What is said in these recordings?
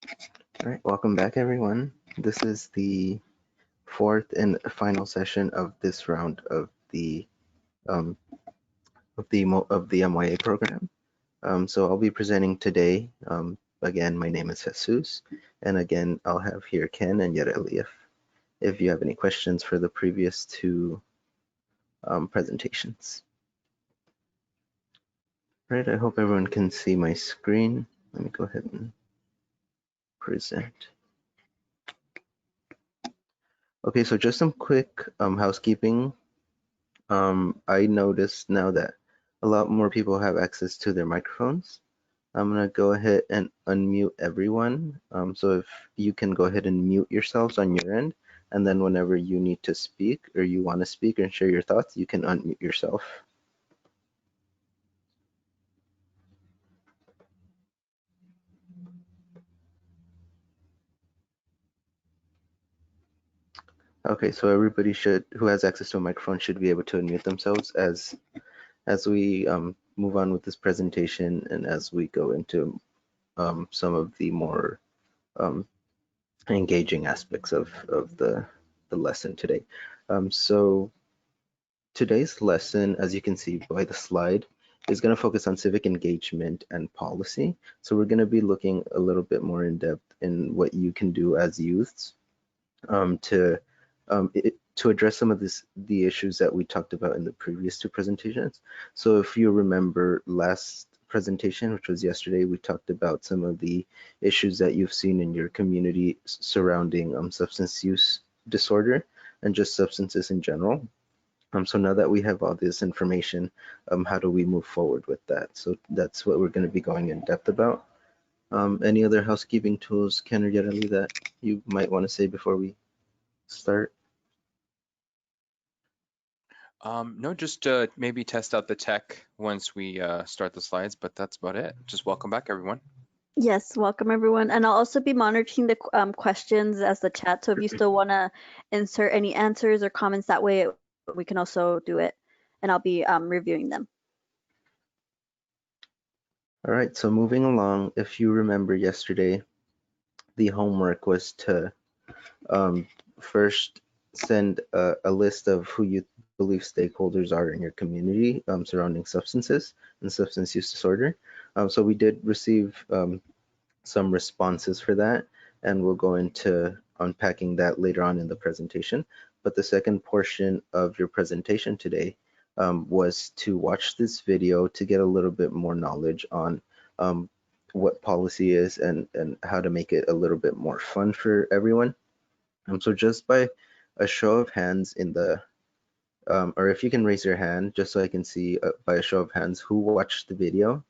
All right, welcome back, everyone. This is the fourth and final session of this round of the MYA program. So I'll be presenting today. Again, my name is Jesus, and again, I'll have here Ken and Yareli if you have any questions for the previous two presentations. All right, I hope everyone can see my screen. Let me go ahead and present. Okay, so just some quick housekeeping. I noticed now that a lot more people have access to their microphones. I'm gonna go ahead and unmute everyone. So if you can go ahead and mute yourselves on your end, and then whenever you need to speak or you want to speak and share your thoughts, you can unmute yourself. Okay, so everybody who has access to a microphone should be able to unmute themselves as we move on with this presentation and as we go into some of the more engaging aspects of the lesson today. So today's lesson, as you can see by the slide, is going to focus on civic engagement and policy. So we're going to be looking a little bit more in depth in what you can do as youths to address some of the issues that we talked about in the previous two presentations. So if you remember last presentation, which was yesterday, we talked about some of the issues that you've seen in your community surrounding substance use disorder and just substances in general. So now that we have all this information, how do we move forward with that? So that's what we're going to be going in depth about. Any other housekeeping tools, Ken or Yareli, that you might want to say before we start? No, just maybe test out the tech once we start the slides, but that's about it. Just welcome back, everyone. Yes, welcome everyone. And I'll also be monitoring the questions as the chat. So if you still want to insert any answers or comments that way, we can also do it. And I'll be reviewing them. All right, so moving along, if you remember yesterday, the homework was to first send a list of who you believe stakeholders are in your community surrounding substances and substance use disorder. So we did receive some responses for that, and we'll go into unpacking that later on in the presentation. But the second portion of your presentation today was to watch this video to get a little bit more knowledge on what policy is and how to make it a little bit more fun for everyone. So just by a show of hands in the, or if you can raise your hand, just so I can see by a show of hands who watched the video.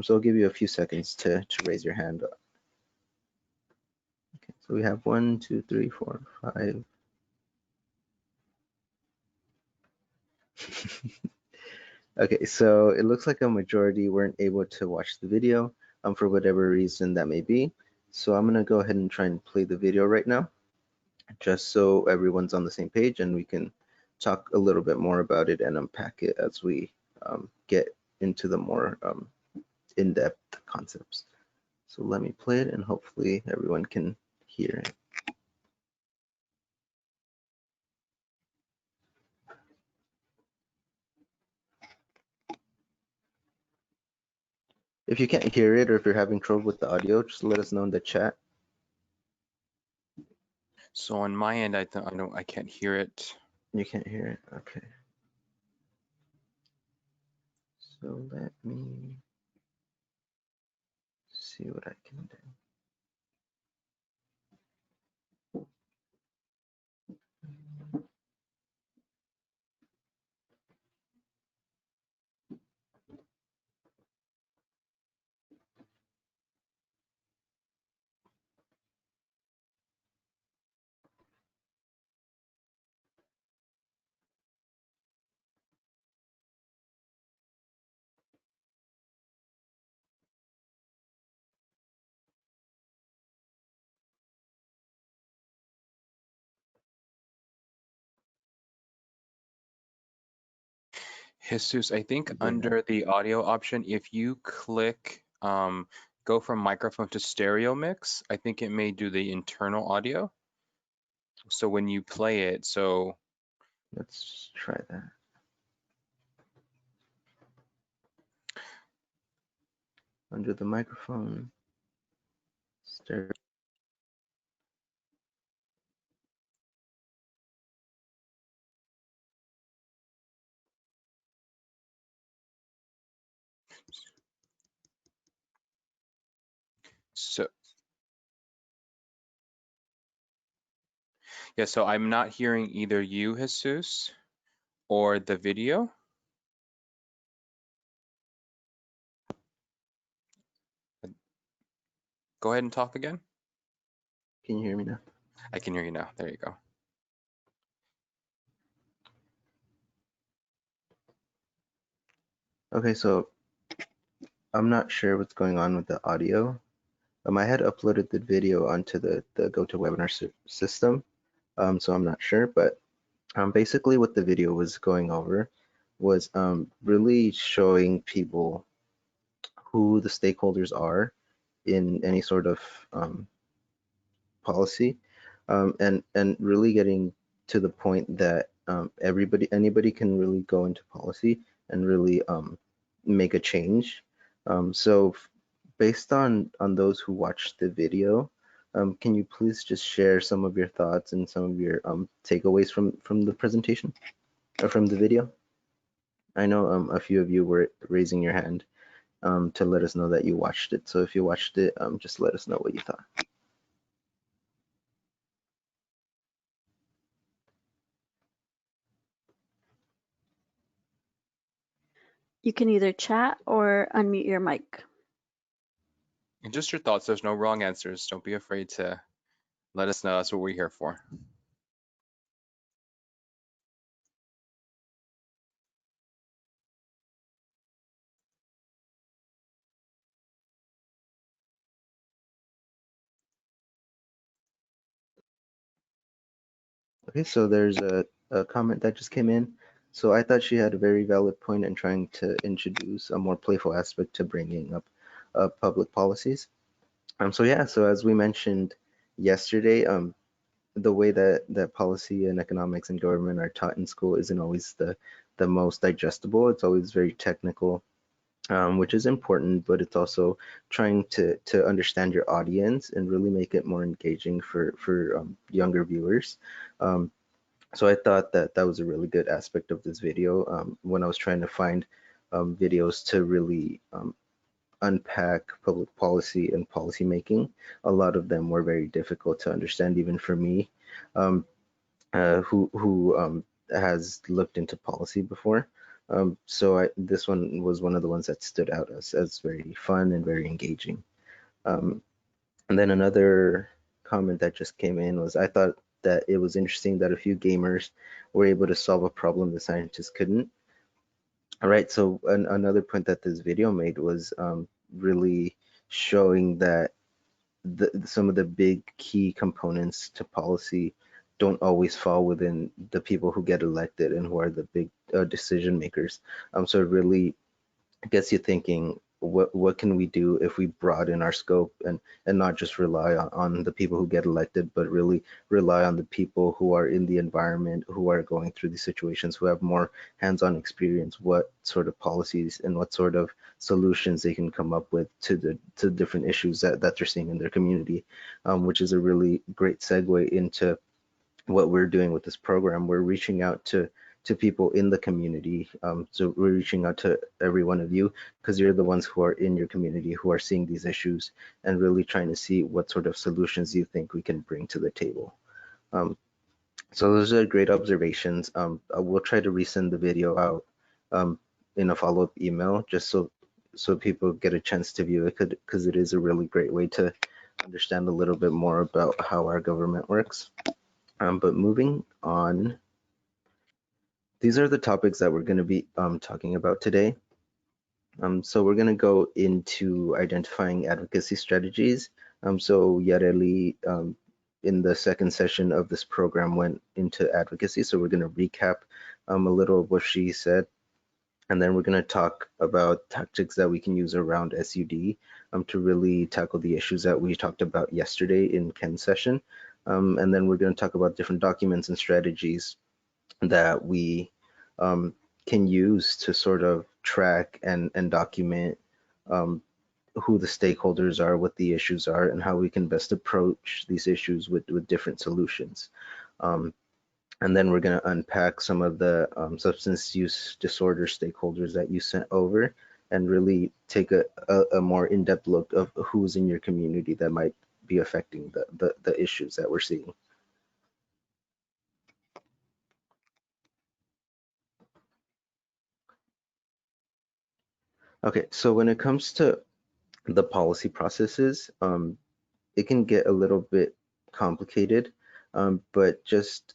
So I'll give you a few seconds to raise your hand. Okay, so we have 1, 2, 3, 4, 5. Okay, so it looks like a majority weren't able to watch the video for whatever reason that may be. So I'm gonna go ahead and try and play the video right now, just so everyone's on the same page and we can talk a little bit more about it and unpack it as we get into the more in-depth concepts. So let me play it and hopefully everyone can hear it. If you can't hear it or if you're having trouble with the audio, just let us know in the chat. So on my end, I can't hear it. You can't hear it? Okay. So let me see what I can do. Jesus, I think Yeah. under the audio option, if you click go from microphone to stereo mix, I think it may do the internal audio. So when you play it, so Let's try that. Under the microphone. Stereo. so yeah, so I'm not hearing either you, Jesus, or the video. Go ahead and talk again. Can you hear me now? I can hear you now. There you go. Okay, so I'm not sure what's going on with the audio. I had uploaded the video onto the GoToWebinar system, so I'm not sure, but basically what the video was going over was really showing people who the stakeholders are in any sort of policy, and really getting to the point that anybody can really go into policy and really make a change. So based on those who watched the video, can you please just share some of your thoughts and some of your takeaways from the presentation or from the video? I know a few of you were raising your hand to let us know that you watched it. So if you watched it, just let us know what you thought. You can either chat or unmute your mic. And just your thoughts. There's no wrong answers. Don't be afraid to let us know. That's what we're here for. Okay, so there's a comment that just came in. So I thought she had a very valid point in trying to introduce a more playful aspect to bringing up public policies. So yeah, so as we mentioned yesterday, the way that policy and economics and government are taught in school isn't always the most digestible. It's always very technical, which is important, but it's also trying to understand your audience and really make it more engaging for younger viewers. So I thought that that was a really good aspect of this video. When I was trying to find videos to really unpack public policy and policy making, a lot of them were very difficult to understand, even for me, um, who has looked into policy before. So this one was one of the ones that stood out as very fun and very engaging. Um, and then another comment that just came in was I thought that it was interesting that a few gamers were able to solve a problem the scientists couldn't. All right, so another point that this video made was really showing that some of the big key components to policy don't always fall within the people who get elected and who are the big decision makers. So it really gets you thinking, what can we do if we broaden our scope and not just rely on the people who get elected, but really rely on the people who are in the environment, who are going through these situations, who have more hands-on experience, what sort of policies and what sort of solutions they can come up with to different issues that they're seeing in their community, which is a really great segue into what we're doing with this program. We're reaching out to people in the community. So we're reaching out to every one of you because you're the ones who are in your community who are seeing these issues and really trying to see what sort of solutions you think we can bring to the table. So those are great observations. We'll try to resend the video out in a follow-up email just so people get a chance to view it because it is a really great way to understand a little bit more about how our government works. But moving on, these are the topics that we're going to be talking about today. So we're going to go into identifying advocacy strategies. So Yareli, in the second session of this program, went into advocacy. So we're going to recap a little of what she said. And then we're going to talk about tactics that we can use around SUD to really tackle the issues that we talked about yesterday in Ken's session. And then we're going to talk about different documents and strategies that we um, can use to sort of track and document um, who the stakeholders are, what the issues are, and how we can best approach these issues with different solutions. Um, and then we're going to unpack some of the substance use disorder stakeholders that you sent over and really take a more in-depth look of who's in your community that might be affecting the issues that we're seeing. Okay, so when it comes to the policy processes, it can get a little bit complicated, but just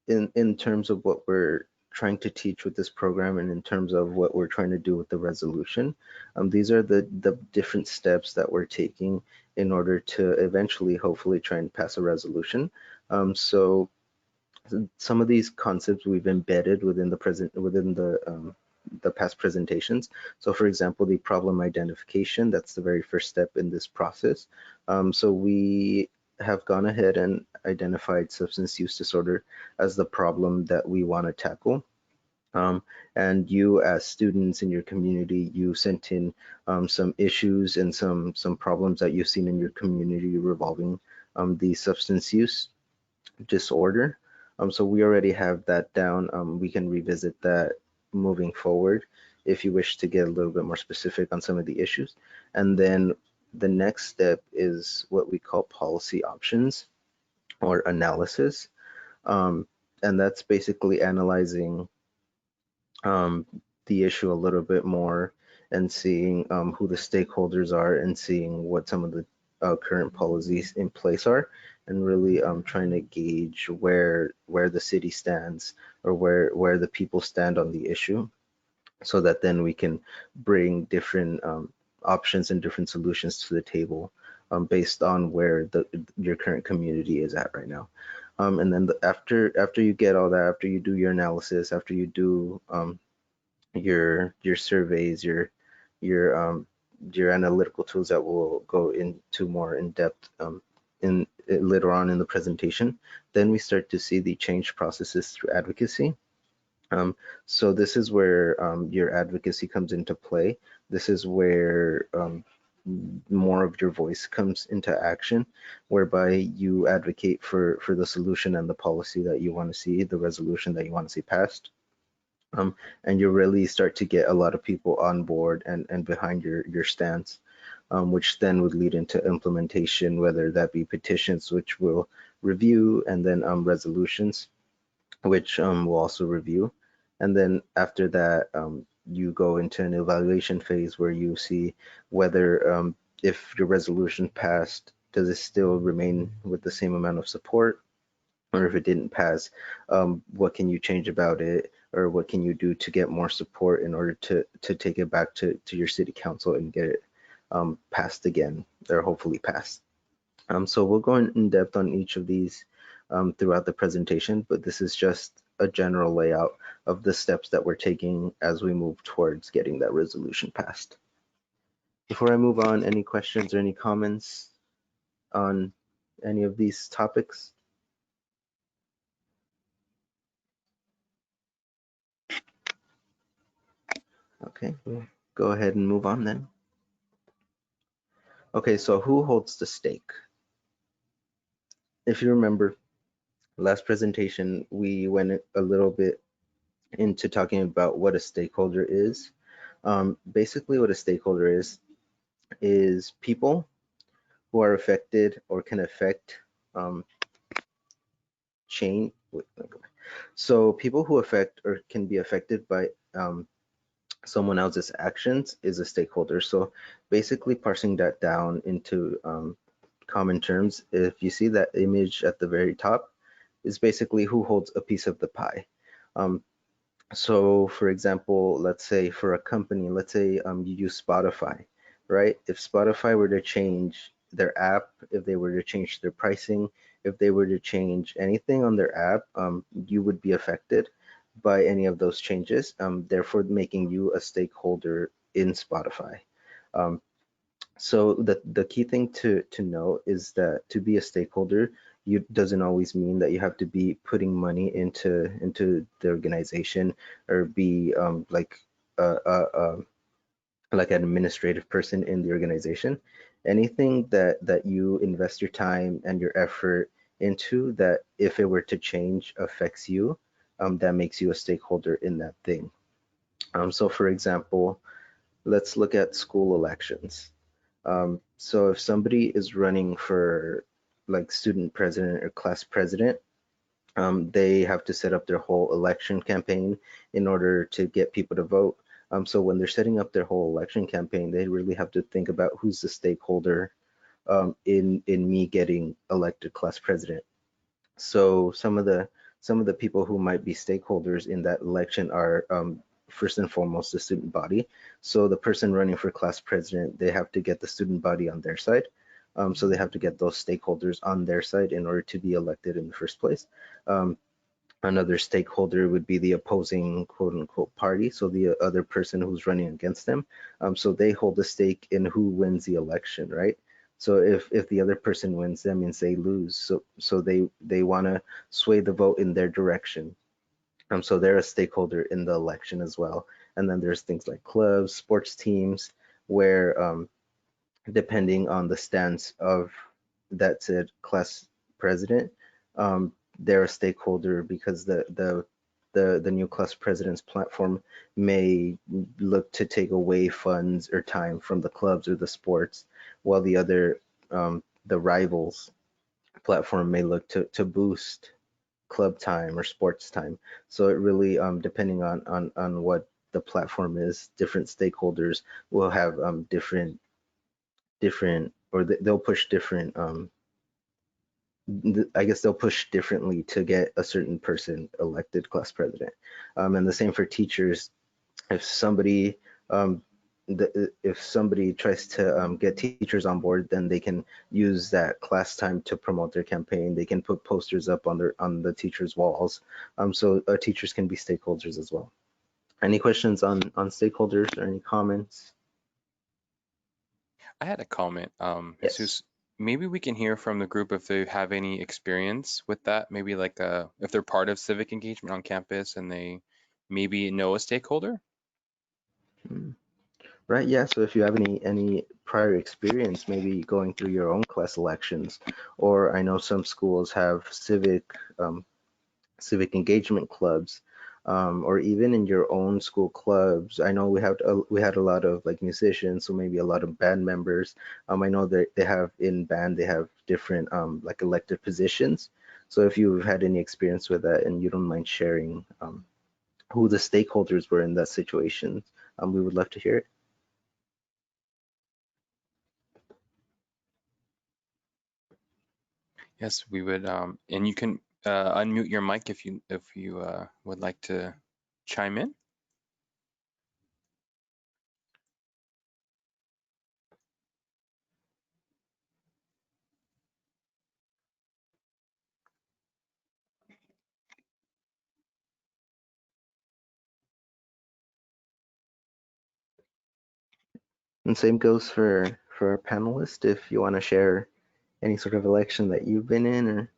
in terms of what we're trying to teach with this program and in terms of what we're trying to do with the resolution, these are the different steps that we're taking in order to eventually, hopefully, try and pass a resolution. So some of these concepts we've embedded within the past presentations. So for example, the problem identification, that's the very first step in this process. So we have gone ahead and identified substance use disorder as the problem that we want to tackle. Um, and you as students in your community, you sent in some issues and some problems that you've seen in your community revolving the substance use disorder. So we already have that down. We can revisit that moving forward if you wish to get a little bit more specific on some of the issues. And then the next step is what we call policy options or analysis. Um, and that's basically analyzing um, the issue a little bit more and seeing who the stakeholders are and seeing what some of the current policies in place are, and really trying to gauge where the city stands or where the people stand on the issue, so that then we can bring different options and different solutions to the table based on where your current community is at right now. And then after you get all that, after you do your analysis, after you do your surveys, your your analytical tools that will go into more in depth in later on in the presentation. Then we start to see the change processes through advocacy. Um, so this is where your advocacy comes into play. This is where more of your voice comes into action, whereby you advocate for the solution and the policy that you want to see, the resolution that you want to see passed. And you really start to get a lot of people on board and behind your stance, which then would lead into implementation, whether that be petitions, which we'll review, and then resolutions, which we'll also review. And then after that, you go into an evaluation phase where you see whether if your resolution passed, does it still remain with the same amount of support? Or if it didn't pass, what can you change about it, or what can you do to get more support in order to take it back to your city council and get it passed again, or hopefully passed. So we'll go in depth on each of these throughout the presentation, but this is just a general layout of the steps that we're taking as we move towards getting that resolution passed. Before I move on, any questions or any comments on any of these topics? Okay, we'll go ahead and move on then. Okay, so who holds the stake? If you remember, last presentation, we went a little bit into talking about what a stakeholder is. Basically, what a stakeholder is people who are affected or can affect change. So people who affect or can be affected by someone else's actions is a stakeholder. So basically parsing that down into common terms, if you see that image at the very top, is basically who holds a piece of the pie. So for example, let's say for a company, let's say you use Spotify, right? If Spotify were to change their app, if they were to change their pricing, if they were to change anything on their app, you would be affected. by any of those changes, therefore making you a stakeholder in Spotify. Um, so the key thing to know is that to be a stakeholder, you doesn't always mean that you have to be putting money into the organization or be like an administrative person in the organization. Anything that you invest your time and your effort into, that if it were to change affects you, that makes you a stakeholder in that thing. So for example, let's look at school elections. So if somebody is running for like student president or class president, they have to set up their whole election campaign in order to get people to vote. So when they're setting up their whole election campaign, they really have to think about who's the stakeholder in me getting elected class president. So some of the people who might be stakeholders in that election are first and foremost the student body. So the person running for class president, they have to get the student body on their side. So they have to get those stakeholders on their side in order to be elected in the first place. Um, Another stakeholder would be the opposing quote unquote party, so the other person who's running against them. So they hold a stake in who wins the election, right? So if the other person wins, that means they lose. So they want to sway the vote in their direction. So they're a stakeholder in the election as well. And then there's things like clubs, sports teams, where depending on the stance of that said class president, they're a stakeholder because the new class president's platform may look to take away funds or time from the clubs or the sports, while the rivals platform may look to boost club time or sports time. So it really, depending on what the platform is, different stakeholders will have different or they'll push different I guess they'll push differently to get a certain person elected class president. And the same for teachers. If somebody if somebody tries to get teachers on board, then they can use that class time to promote their campaign. They can put posters up on the teachers' walls. So teachers can be stakeholders as well. Any questions on stakeholders or any comments? I had a comment, Yes. Jesus. Maybe we can hear from the group if they have any experience with that. Maybe like if they're part of civic engagement on campus and they maybe know a stakeholder. Hmm. Right, yeah. So if you have any prior experience, maybe going through your own class elections, or I know some schools have civic engagement clubs, or even in your own school clubs. I know we had a lot of like musicians, so maybe a lot of band members. I know that they have in band they have different like elected positions. So if you've had any experience with that and you don't mind sharing who the stakeholders were in that situation, we would love to hear it. Yes, we would. And you can unmute your mic if you would like to chime in. And same goes for our panelists. If you want to share any sort of election that you've been in or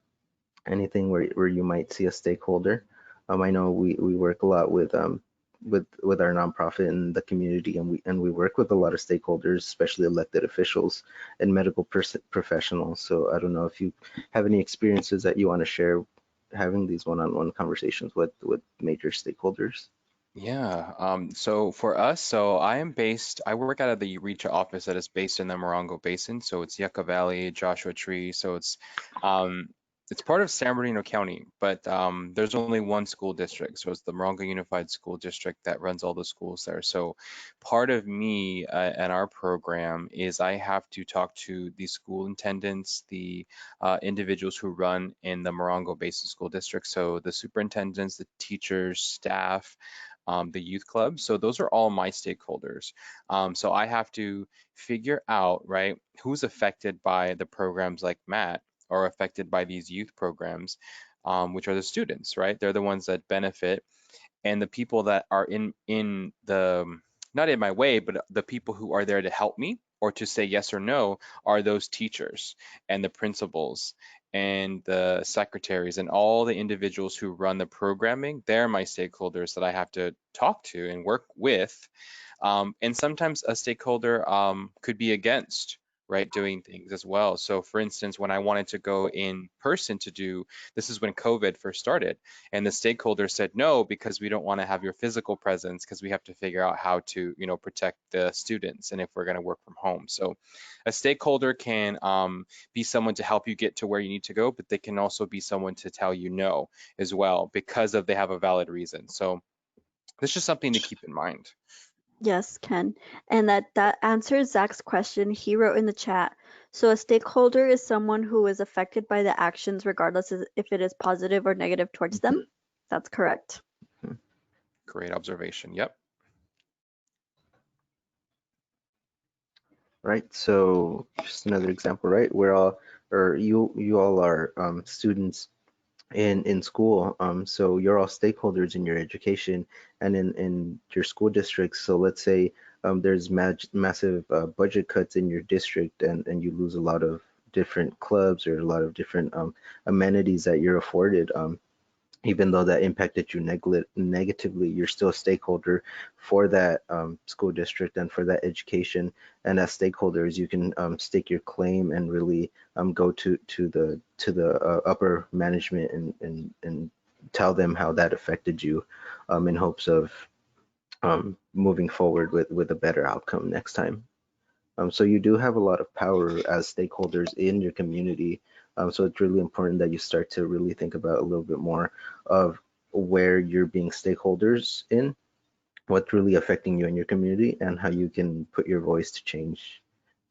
anything where you might see a stakeholder. I know we work a lot with our nonprofit and the community, and we work with a lot of stakeholders, especially elected officials and medical professionals. So I don't know if you have any experiences that you want to share having these one-on-one conversations with major stakeholders. Yeah, so for us, I work out of the REACH office that is based in the Morongo Basin. So it's Yucca Valley, Joshua Tree. Um, it's part of San Bernardino County, but there's only one school district. So it's the Morongo Unified School District that runs all the schools there. So part of me and our program is I have to talk to the school intendants, the individuals who run in the Morongo Basin School District. So the superintendents, the teachers, staff, the youth club. So those are all my stakeholders. So I have to figure out, right, who's affected by the programs like Matt or affected by these youth programs, which are the students, right? They're the ones that benefit. and the people that are in the not in my way, but the people who are there to help me or to say yes or no are those teachers and the principals and the secretaries and all the individuals who run the programming. They're my stakeholders that I have to talk to and work with. And sometimes a stakeholder could be against, right, doing things as well. So for instance, when I wanted to go in person to do, this is when COVID first started, and the stakeholder said no, because we don't want to have your physical presence because we have to figure out how to, protect the students and if we're going to work from home. So a stakeholder can be someone to help you get to where you need to go, but they can also be someone to tell you no as well because of they have a valid reason. So this is just something to keep in mind. Yes, Ken. And that answers Zach's question. He wrote in the chat. So a stakeholder is someone who is affected by the actions, regardless if it is positive or negative towards them. That's correct. Great observation. Yep. Right. So just another example, right? We're all, or you all are students in school. So you're all stakeholders in your education and in your school districts. So let's say there's massive budget cuts in your district, and you lose a lot of different clubs or a lot of different amenities that you're afforded. Even though that impacted you negatively, you're still a stakeholder for that school district and for that education. And as stakeholders, you can stake your claim and really go to the upper management and tell them how that affected you, in hopes of moving forward with a better outcome next time. So you do have a lot of power as stakeholders in your community. So it's really important that you start to really think about a little bit more of where you're being stakeholders in, what's really affecting you in your community, and how you can put your voice to change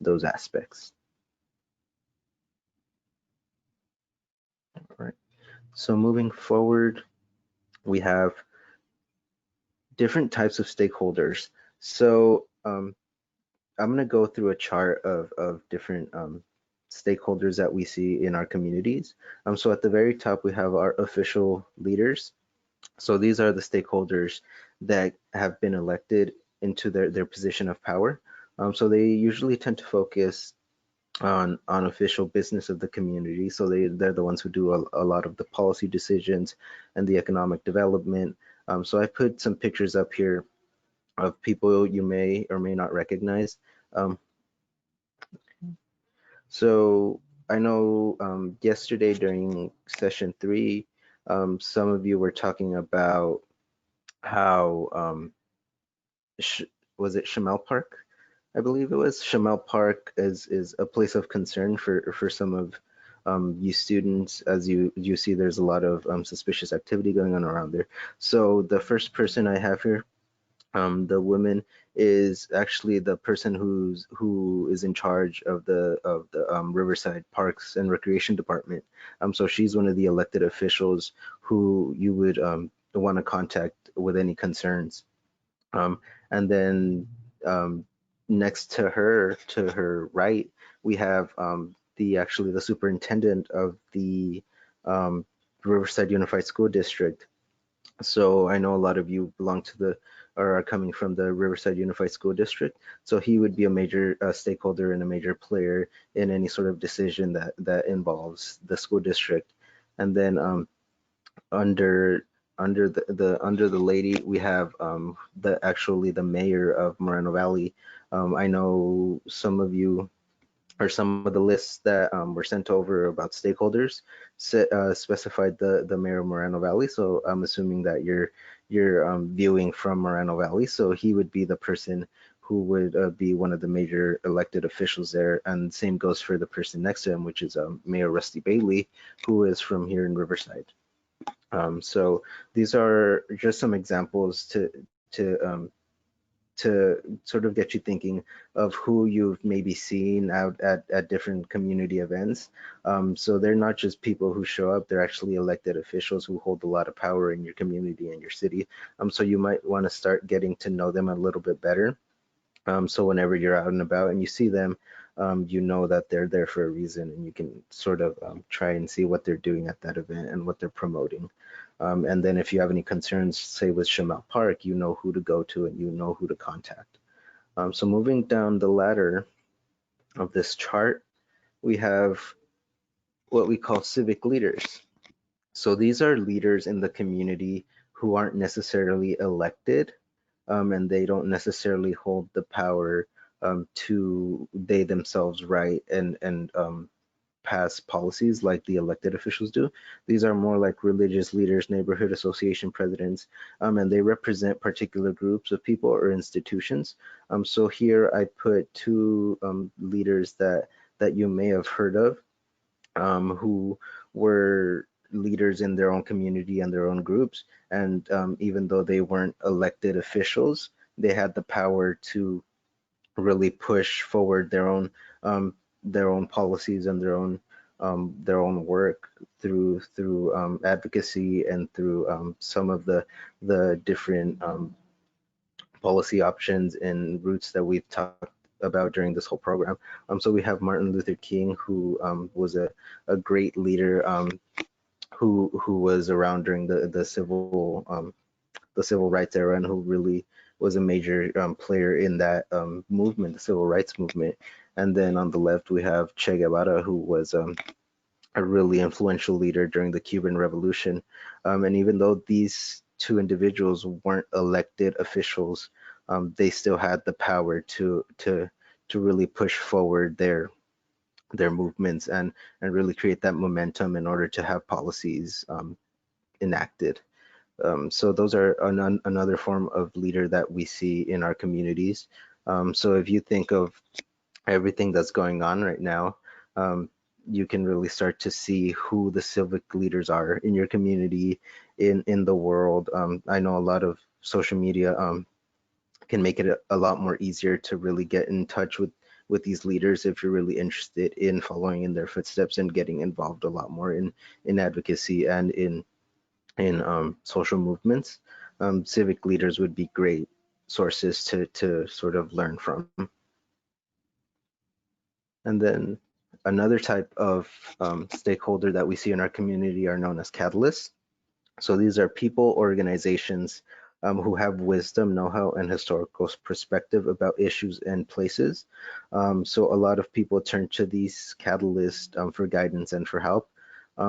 those aspects. All right. So moving forward, we have different types of stakeholders. So I'm going to go through a chart of different stakeholders that we see in our communities. So at the very top, we have our official leaders. So these are the stakeholders that have been elected into their position of power. So they usually tend to focus on official business of the community. So they're the ones who do a lot of the policy decisions and the economic development. So I put some pictures up here of people you may or may not recognize. Um, So I know yesterday during session 3, some of you were talking about how sh was it Chamel Park? I believe it was Chamel Park is a place of concern for some of you students. As you see, there's a lot of suspicious activity going on around there. So the first person I have here, the woman, is actually the person who is in charge of the Riverside Parks and Recreation Department. So she's one of the elected officials who you would want to contact with any concerns. And then um, next to her right, we have the superintendent of the um, Riverside Unified School District. So I know a lot of you belong to the or are coming from the Riverside Unified School District. So he would be a major stakeholder and a major player in any sort of decision that involves the school district. And then under under the lady, we have the mayor of Moreno Valley. I know some of you, or some of the lists that were sent over about stakeholders specified the mayor of Moreno Valley. So I'm assuming that you're viewing from Moreno Valley. So he would be the person who would be one of the major elected officials there. And same goes for the person next to him, which is Mayor Rusty Bailey, who is from here in Riverside. So these are just some examples to to sort of get you thinking of who you've maybe seen out at different community events. So they're not just people who show up, they're actually elected officials who hold a lot of power in your community and your city. So you might want to start getting to know them a little bit better. So whenever you're out and about and you see them, you know that they're there for a reason, and you can sort of try and see what they're doing at that event and what they're promoting. And then if you have any concerns, say with Shemal Park, you know who to go to and you know who to contact. So moving down the ladder of this chart, we have what we call civic leaders. So these are leaders in the community who aren't necessarily elected, and they don't necessarily hold the power to they themselves write and pass policies like the elected officials do. These are more like religious leaders, neighborhood association presidents, and they represent particular groups of people or institutions. So here I put two leaders that you may have heard of, who were leaders in their own community and their own groups. And even though they weren't elected officials, they had the power to really push forward their own policies and their own work through advocacy and through some of the different policy options and routes that we've talked about during this whole program. So we have Martin Luther King, who was a great leader, who was around during the civil rights era and who really was a major player in that movement, the civil rights movement. And then on the left we have Che Guevara, who was a really influential leader during the Cuban Revolution. And even though these two individuals weren't elected officials, they still had the power to really push forward their movements and really create that momentum in order to have policies enacted. So those are another form of leader that we see in our communities. So if you think of everything that's going on right now, you can really start to see who the civic leaders are in your community, in the world. I know a lot of social media can make it a lot more easier to really get in touch with these leaders if you're really interested in following in their footsteps and getting involved a lot more in advocacy and in social movements. Civic leaders would be great sources to sort of learn from. And then another type of stakeholder that we see in our community are known as catalysts. So these are people, organizations who have wisdom, know-how, and historical perspective about issues and places. So a lot of people turn to these catalysts for guidance and for help.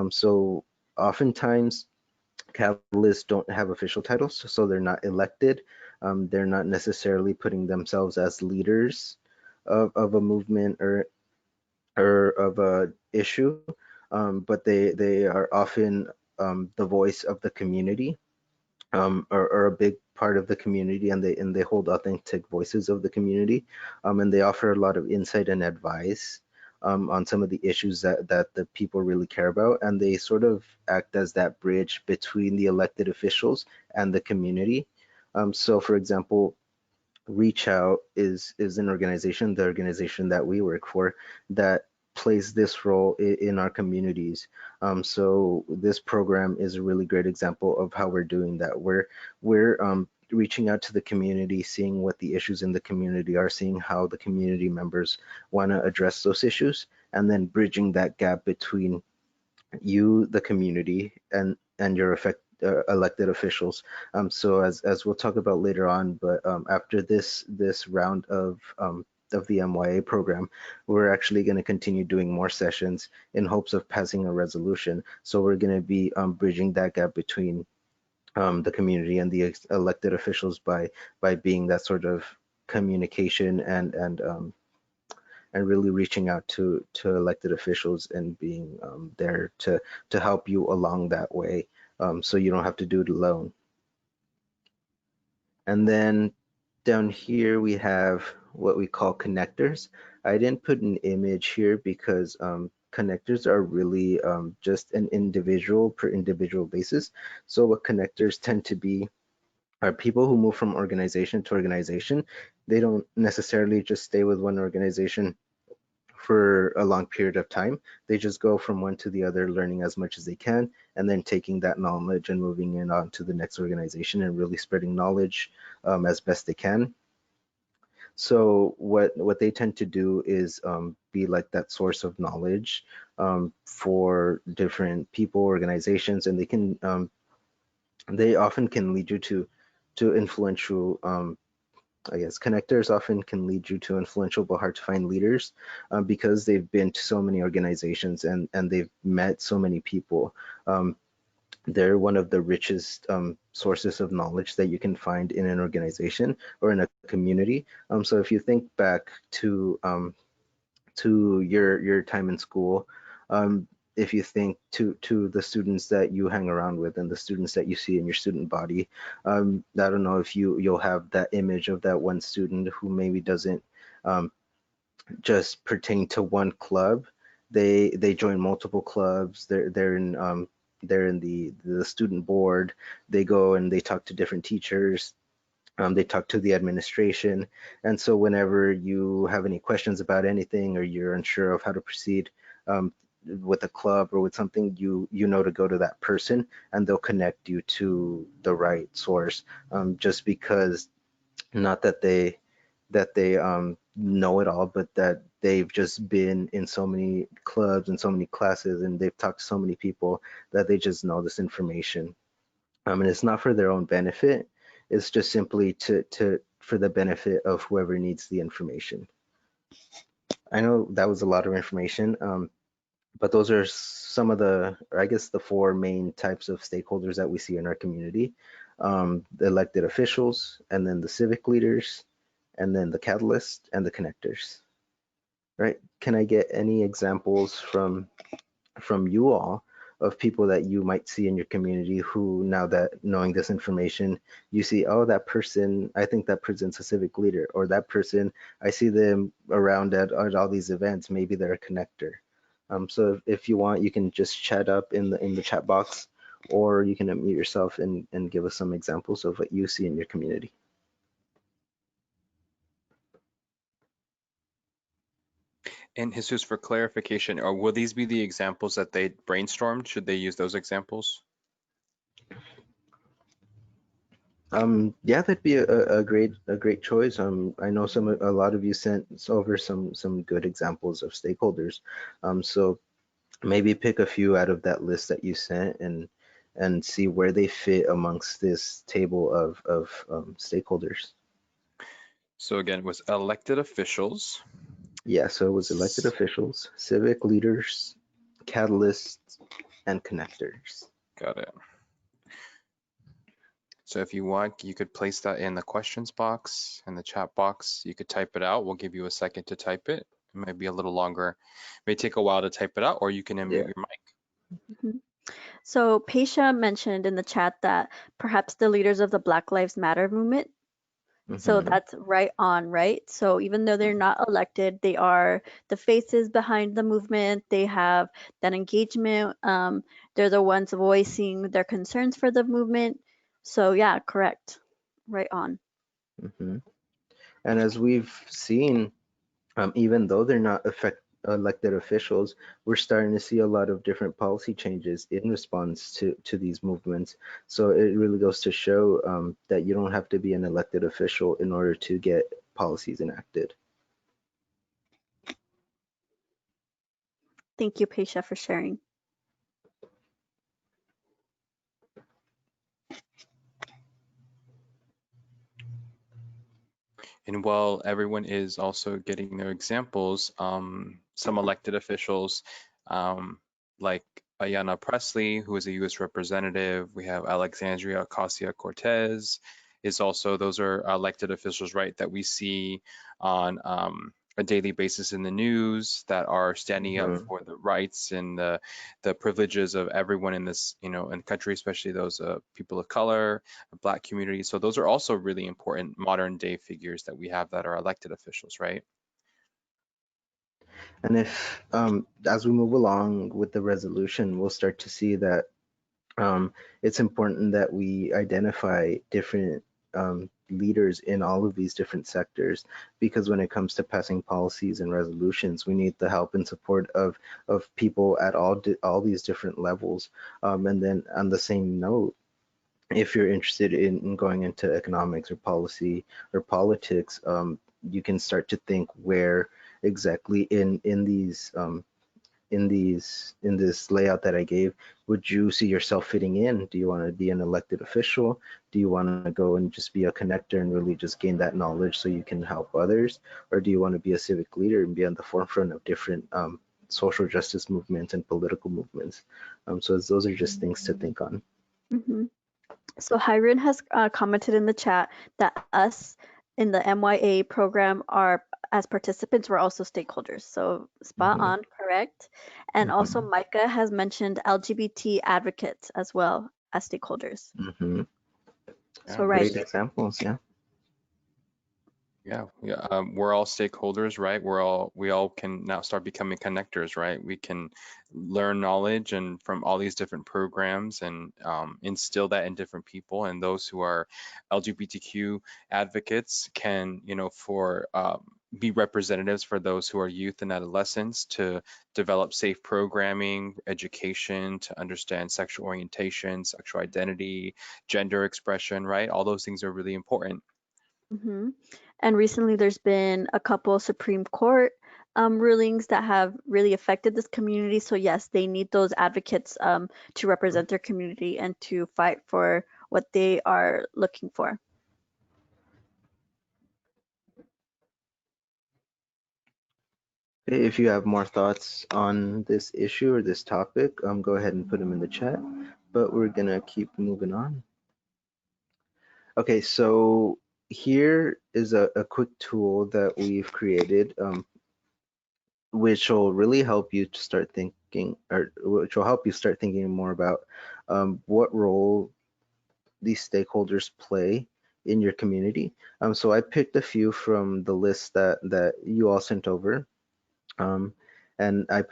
So oftentimes catalysts don't have official titles, so they're not elected. They're not necessarily putting themselves as leaders of a movement or of a issue, but they are often the voice of the community, or a big part of the community, and they hold authentic voices of the community, and they offer a lot of insight and advice on some of the issues that the people really care about, and they sort of act as that bridge between the elected officials and the community. So, for example, Reach Out is an organization, the organization that we work for, that plays this role in our communities. So this program is a really great example of how we're doing that. We're reaching out to the community, seeing what the issues in the community are, seeing how the community members want to address those issues, and then bridging that gap between you, the community, and your elected officials. So as we'll talk about later on, but after this round of the MYA program, we're actually going to continue doing more sessions in hopes of passing a resolution. So we're going to be bridging that gap between the community and the elected officials by being that sort of communication and really reaching out to elected officials and being there to help you along that way, so you don't have to do it alone. And then down here we have what we call connectors. I didn't put an image here because connectors are really just an individual per individual basis. So what connectors tend to be are people who move from organization to organization. They don't necessarily just stay with one organization for a long period of time. They just go from one to the other, learning as much as they can, and then taking that knowledge and moving it on to the next organization and really spreading knowledge as best they can. So what they tend to do is be like that source of knowledge for different people, organizations, and they can they often can lead you to influential, I guess connectors often can lead you to influential but hard to find leaders, because they've been to so many organizations and they've met so many people. Um, they're one of the richest sources of knowledge that you can find in an organization or in a community. So if you think back to your time in school, if you think to the students that you hang around with and the students that you see in your student body, I don't know if you'll have that image of that one student who maybe doesn't um, just pertain to one club. They join multiple clubs. They're in the student board. They go and they talk to different teachers. They talk to the administration. And so whenever you have any questions about anything or you're unsure of how to proceed um, with a club or with something, you know to go to that person and they'll connect you to the right source. Just because not that they know it all, but that they've just been in so many clubs and so many classes and they've talked to so many people that they just know this information. And it's not for their own benefit. It's just simply to for the benefit of whoever needs the information. I know that was a lot of information, but those are some of the, or I guess the four main types of stakeholders that we see in our community. The elected officials, and then the civic leaders, and then the catalysts and the connectors. Right? Can I get any examples from you all of people that you might see in your community who, now that knowing this information, you see, oh, that person, I think that person's a civic leader, or that person, I see them around at all these events, maybe they're a connector. So if you want, you can just chat up in the chat box, or you can unmute yourself and give us some examples of what you see in your community. And Jesus, for clarification, or will these be the examples that they brainstormed? Should they use those examples? Yeah, that'd be a great choice. I know a lot of you sent over some good examples of stakeholders. So maybe pick a few out of that list that you sent and see where they fit amongst this table of stakeholders. So again, it was elected officials. Yeah, so it was elected officials, civic leaders, catalysts, and connectors. Got it. So if you want, you could place that in the questions box, in the chat box. You could type it out. We'll give you a second to type it. It might be a little longer. It may take a while to type it out, or you can unmute Yeah. your mic. Mhm. So Pesha mentioned in the chat that perhaps the leaders of the Black Lives Matter movement. So Hmm. that's right on, right? So even though they're not elected, they are the faces behind the movement. They have that engagement. They're the ones voicing their concerns for the movement. So yeah, correct. Right on. Hmm. And as we've seen, even though they're not elected officials, we're starting to see a lot of different policy changes in response to these movements. So it really goes to show that you don't have to be an elected official in order to get policies enacted. Thank you, Pesha, for sharing. And while everyone is also getting their examples, some elected officials, um, like Ayanna Pressley, who is a U.S. representative, we have Alexandria Ocasio-Cortez, is also, those are elected officials, right, that we see on a daily basis in the news that are standing up Hmm. for the rights and the privileges of everyone in this, in the country, especially those people of color, Black community. So those are also really important modern day figures that we have that are elected officials, right? And if, as we move along with the resolution, we'll start to see that it's important that we identify different leaders in all of these different sectors, because when it comes to passing policies and resolutions, we need the help and support of people at all these different levels. And then on the same note, if you're interested in going into economics or policy or politics, you can start to think where exactly in these in this layout that I gave, would you see yourself fitting in? Do you want to be an elected official? Do you want to go and just be a connector and really just gain that knowledge so you can help others? Or do you want to be a civic leader and be on the forefront of different social justice movements and political movements? So those are just things to think on. Hmm. So Hiron has commented in the chat that us in the MYA program are, as participants, we're also stakeholders. So spot Mhm, on, correct. And also mhm, Micah has mentioned LGBT advocates as well as stakeholders. mhm. So Yeah, right. Great examples, yeah. yeah. We're all stakeholders, right? We all can now start becoming connectors, right? We can learn knowledge and from all these different programs and instill that in different people. And those who are LGBTQ advocates can, for be representatives for those who are youth and adolescents to develop safe programming, education, to understand sexual orientation, sexual identity, gender expression, right? All those things are really important. Hmm. And recently there's been a couple Supreme Court rulings that have really affected this community. So yes, they need those advocates to represent their community and to fight for what they are looking for. If you have more thoughts on this issue or this topic, go ahead and put them in the chat. But we're gonna keep moving on. Okay, so here is a quick tool that we've created, which will really help you to start thinking, or which will help you start thinking more about what role these stakeholders play in your community. So I picked a few from the list that you all sent over. Um, and I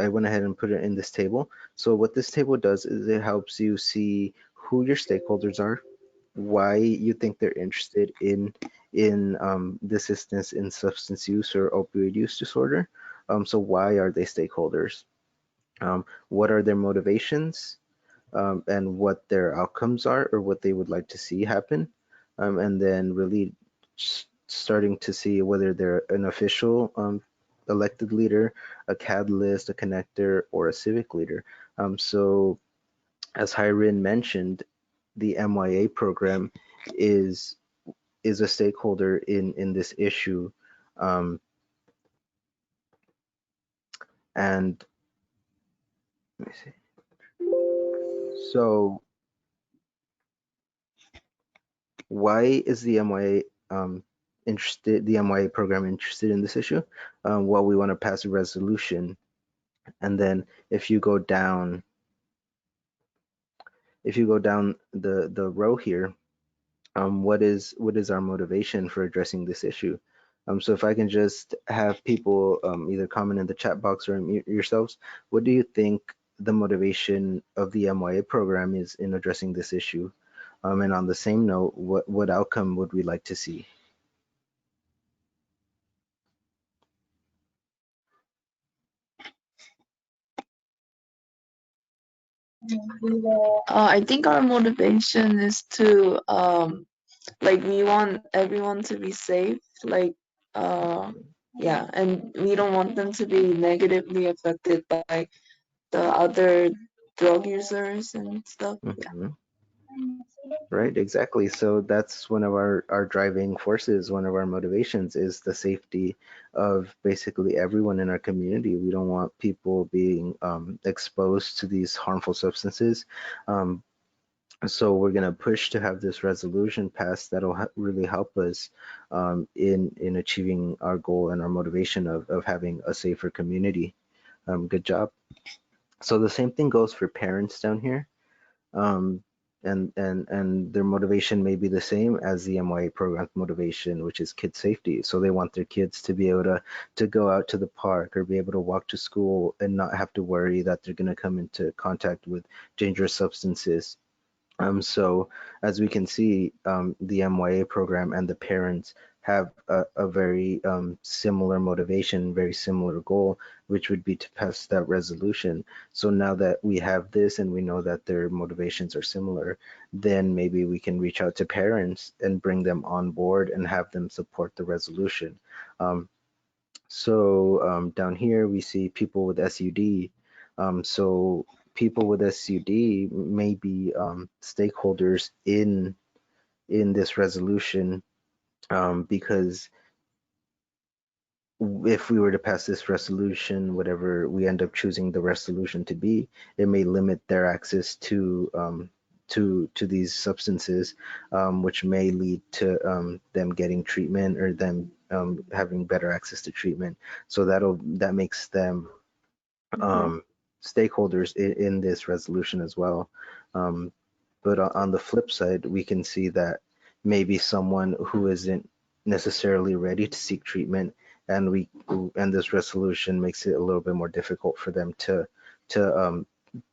went ahead and put it in this table. So what this table does is it helps you see who your stakeholders are, why you think they're interested in the assistance in substance use or opioid use disorder. So why are they stakeholders? What are their motivations? And what their outcomes are or what they would like to see happen, and then really starting to see whether they're an official elected leader, a catalyst, a connector, or a civic leader. So as Hirin mentioned, the MYA program is a stakeholder in this issue, um, and let me see. So why is the MYA the MYA program interested in this issue? Well, we want to pass a resolution, and then if you go down the row here, what is our motivation for addressing this issue? So if I can just have people either comment in the chat box or unmute yourselves, what do you think the motivation of the MYA program is in addressing this issue? And on the same note, what outcome would we like to see? I think our motivation is to like we want everyone to be safe, like yeah, and we don't want them to be negatively affected by the other drug users and stuff. Yeah. Mhm. Right, exactly. So that's one of our driving forces, one of our motivations is the safety of basically everyone in our community. We don't want people being exposed to these harmful substances. Um, so we're going to push to have this resolution passed that'll really help us in achieving our goal and our motivation of having a safer community. Good job. So the same thing goes for parents down here, um, and their motivation may be the same as the MYA program's motivation, which is kid safety. So they want their kids to be able to go out to the park or be able to walk to school and not have to worry that they're going to come into contact with dangerous substances. So as we can see, the MYA program and the parents have a very similar motivation, very similar goal, which would be to pass that resolution. So now that we have this and we know that their motivations are similar, then maybe we can reach out to parents and bring them on board and have them support the resolution. Um, So down here we see people with SUD. So people with SUD may be stakeholders in this resolution, because if we were to pass this resolution, whatever we end up choosing the resolution to be, it may limit their access to these substances, which may lead to them getting treatment or them having better access to treatment. So that makes them stakeholders in this resolution as well. Um, but on the flip side, we can see that maybe someone who isn't necessarily ready to seek treatment, and this resolution makes it a little bit more difficult for them to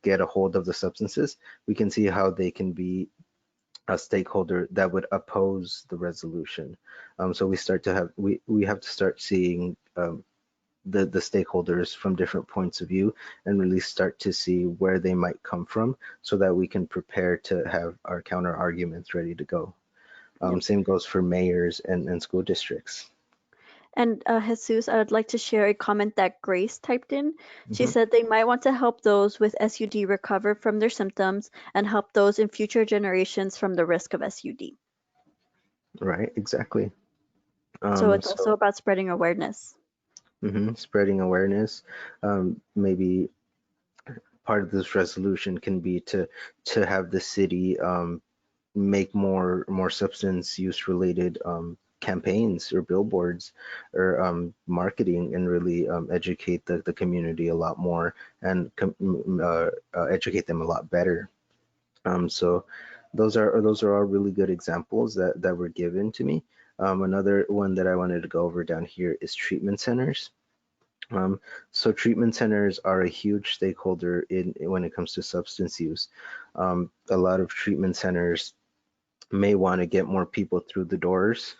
get a hold of the substances. We can see how they can be a stakeholder that would oppose the resolution. So we have to start seeing the stakeholders from different points of view and really start to see where they might come from so that we can prepare to have our counter arguments ready to go. Yep. Same goes for mayors and school districts. And Jesus, I would like to share a comment that Grace typed in. She Hmm. said they might want to help those with SUD recover from their symptoms and help those in future generations from the risk of SUD. Right, exactly. So it's also So about spreading awareness. spreading awareness. Maybe part of this resolution can be to have the city make more substance use related campaigns or billboards or marketing, and really educate the community a lot more, and educate them a lot better. So those are all really good examples that were given to me. Another one that I wanted to go over down here is treatment centers. Um, so treatment centers are a huge stakeholder in when it comes to substance use. A lot of treatment centers may want to get more people through the doors,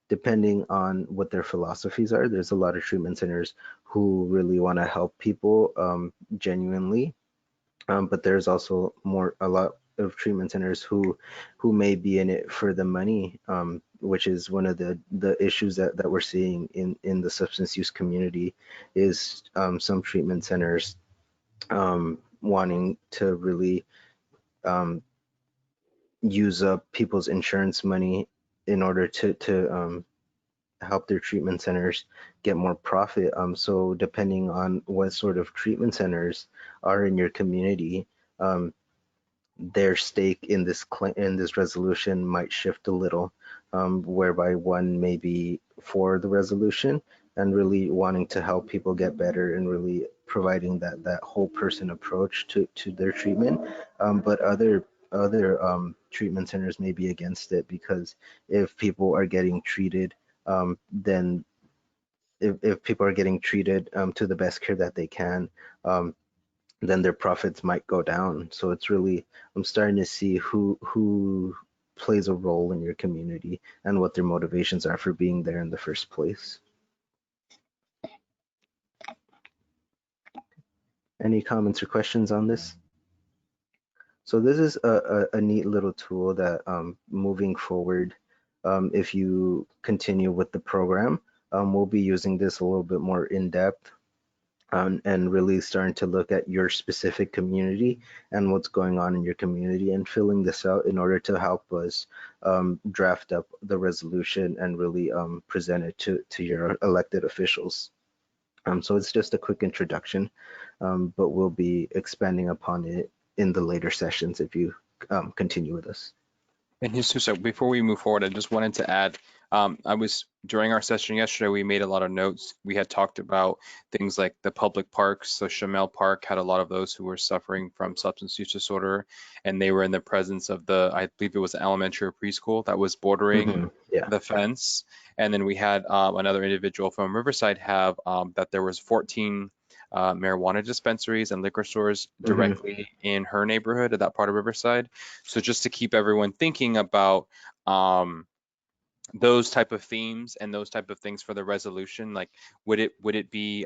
depending on what their philosophies are. There's a lot of treatment centers who really want to help people genuinely, but there's also a lot of treatment centers who may be in it for the money, which is one of the issues that we're seeing in the substance use community, is some treatment centers wanting to really um, use up people's insurance money in order to help their treatment centers get more profit. So depending on what sort of treatment centers are in your community, um, their stake in this resolution might shift a little, whereby one may be for the resolution and really wanting to help people get better and really providing that whole person approach to their treatment. But other treatment centers may be against it, because if people are getting treated, then if people are getting treated to the best care that they can, um, then their profits might go down. So it's really, I'm starting to see who plays a role in your community and what their motivations are for being there in the first place. Any comments or questions on this? So this is a neat little tool that moving forward, if you continue with the program, we'll be using this a little bit more in depth, and really starting to look at your specific community and what's going on in your community, and filling this out in order to help us draft up the resolution and really present it to your elected officials. So it's just a quick introduction, but we'll be expanding upon it in the later sessions if you continue with us. And Jesus, before we move forward, I just wanted to add, during our session yesterday, we made a lot of notes. We had talked about things like the public parks. So Chamel Park had a lot of those who were suffering from substance use disorder, and they were in the presence of I believe it was an elementary or preschool that was bordering Yeah. the fence. And then we had another individual from Riverside have that there was 14 marijuana dispensaries and liquor stores Hmm. directly in her neighborhood at that part of Riverside. So just to keep everyone thinking about those type of themes and those type of things for the resolution, like would it be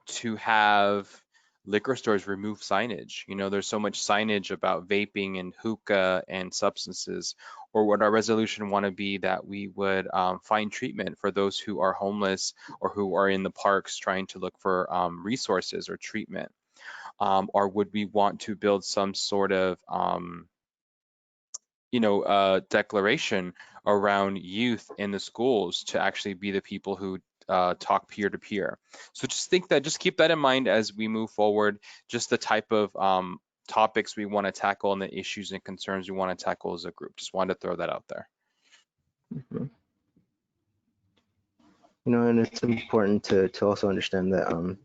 to have liquor stores remove signage. You know, there's so much signage about vaping and hookah and substances. Or would our resolution want to be that we would find treatment for those who are homeless or who are in the parks trying to look for resources or treatment? Or would we want to build some sort of declaration around youth in the schools to actually be the people who talk peer to peer? So just keep that in mind as we move forward, just the type of topics we want to tackle and the issues and concerns we want to tackle as a group. Just wanted to throw that out there. Mhm. And it's important to also understand that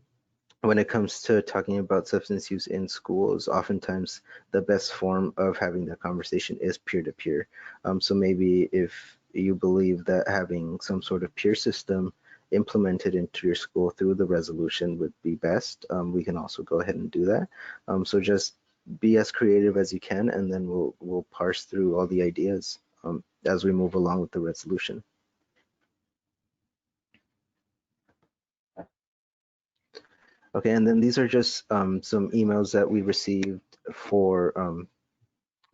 when it comes to talking about substance use in schools, oftentimes the best form of having that conversation is peer to peer. So maybe if you believe that having some sort of peer system implemented into your school through the resolution would be best, we can also go ahead and do that. So just be as creative as you can, and then we'll parse through all the ideas as we move along with the resolution. Okay, and then these are just some emails that we received for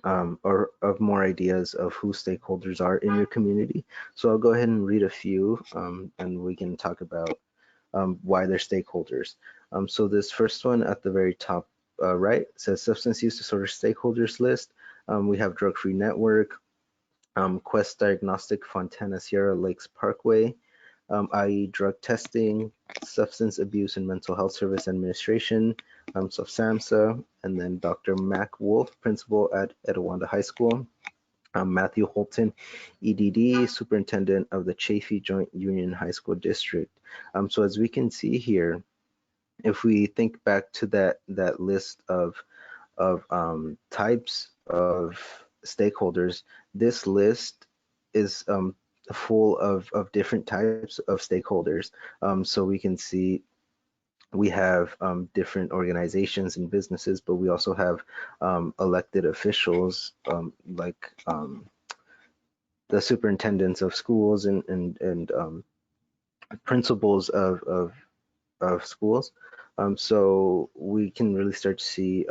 or of more ideas of who stakeholders are in your community. So I'll go ahead and read a few and we can talk about why they're stakeholders. So this first one at the very top right says substance use disorder stakeholders list. We have Drug Free Network, Quest Diagnostic Fontana Sierra Lakes Parkway, i.e. drug testing, Substance Abuse and Mental Health Service Administration, so SAMHSA, and then Dr. Mac Wolf, principal at Etowanda High School, Matthew Holton, EDD, superintendent of the Chaffee Joint Union High School District. So as we can see here, if we think back to that list of types of stakeholders, this list is full of different types of stakeholders. So we can see we have different organizations and businesses, but we also have elected officials like the superintendents of schools and principals of schools. So we can really start to see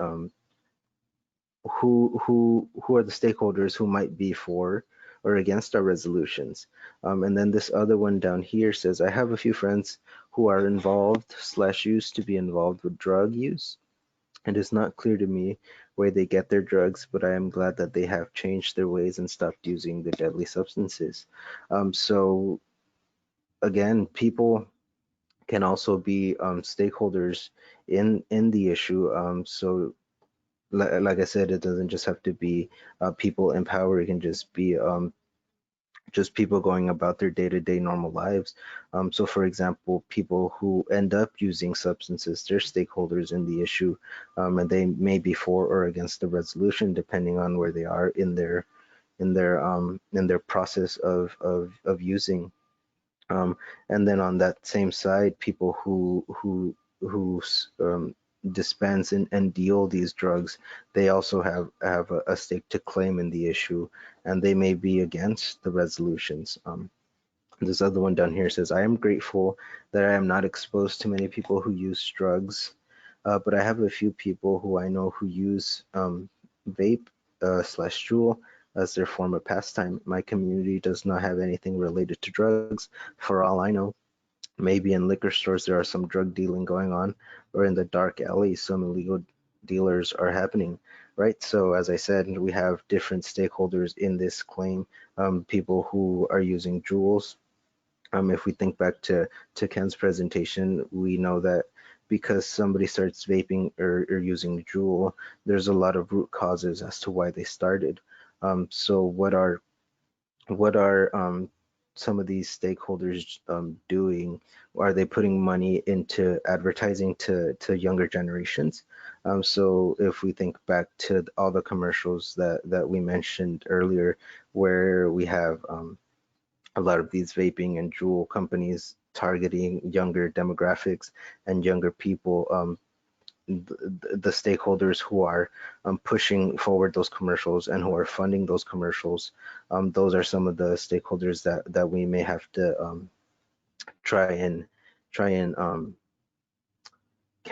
who are the stakeholders who might be for or against our resolutions. And then this other one down here says, I have a few friends who are involved / used to be involved with drug use. It is not clear to me where they get their drugs, but I am glad that they have changed their ways and stopped using the deadly substances. So again, people can also be stakeholders in the issue. So like I said, it doesn't just have to be people in power. It can just people going about their day-to-day normal lives. So for example, people who end up using substances, they're stakeholders in the issue, and they may be for or against the resolution depending on where they are in their process of using. And then on that same side, people who dispense and deal these drugs, they also have a stake to claim in the issue, and they may be against the resolutions. This other one down here says, I am grateful that I am not exposed to many people who use drugs, but I have a few people who I know who use vape / Juul as their form of pastime. My community does not have anything related to drugs, for all I know. Maybe in liquor stores there are some drug dealing going on, or in the dark alley some illegal dealers are happening, right? So as I said, we have different stakeholders in this claim. People who are using Juuls. If we think back to Ken's presentation, we know that because somebody starts vaping or using Juul, there's a lot of root causes as to why they started. So what are some of these stakeholders doing? Are they putting money into advertising to younger generations? So if we think back to all the commercials that we mentioned earlier, where we have a lot of these vaping and Juul companies targeting younger demographics and younger people, the stakeholders who are pushing forward those commercials and who are funding those commercials, those are some of the stakeholders that we may have to try and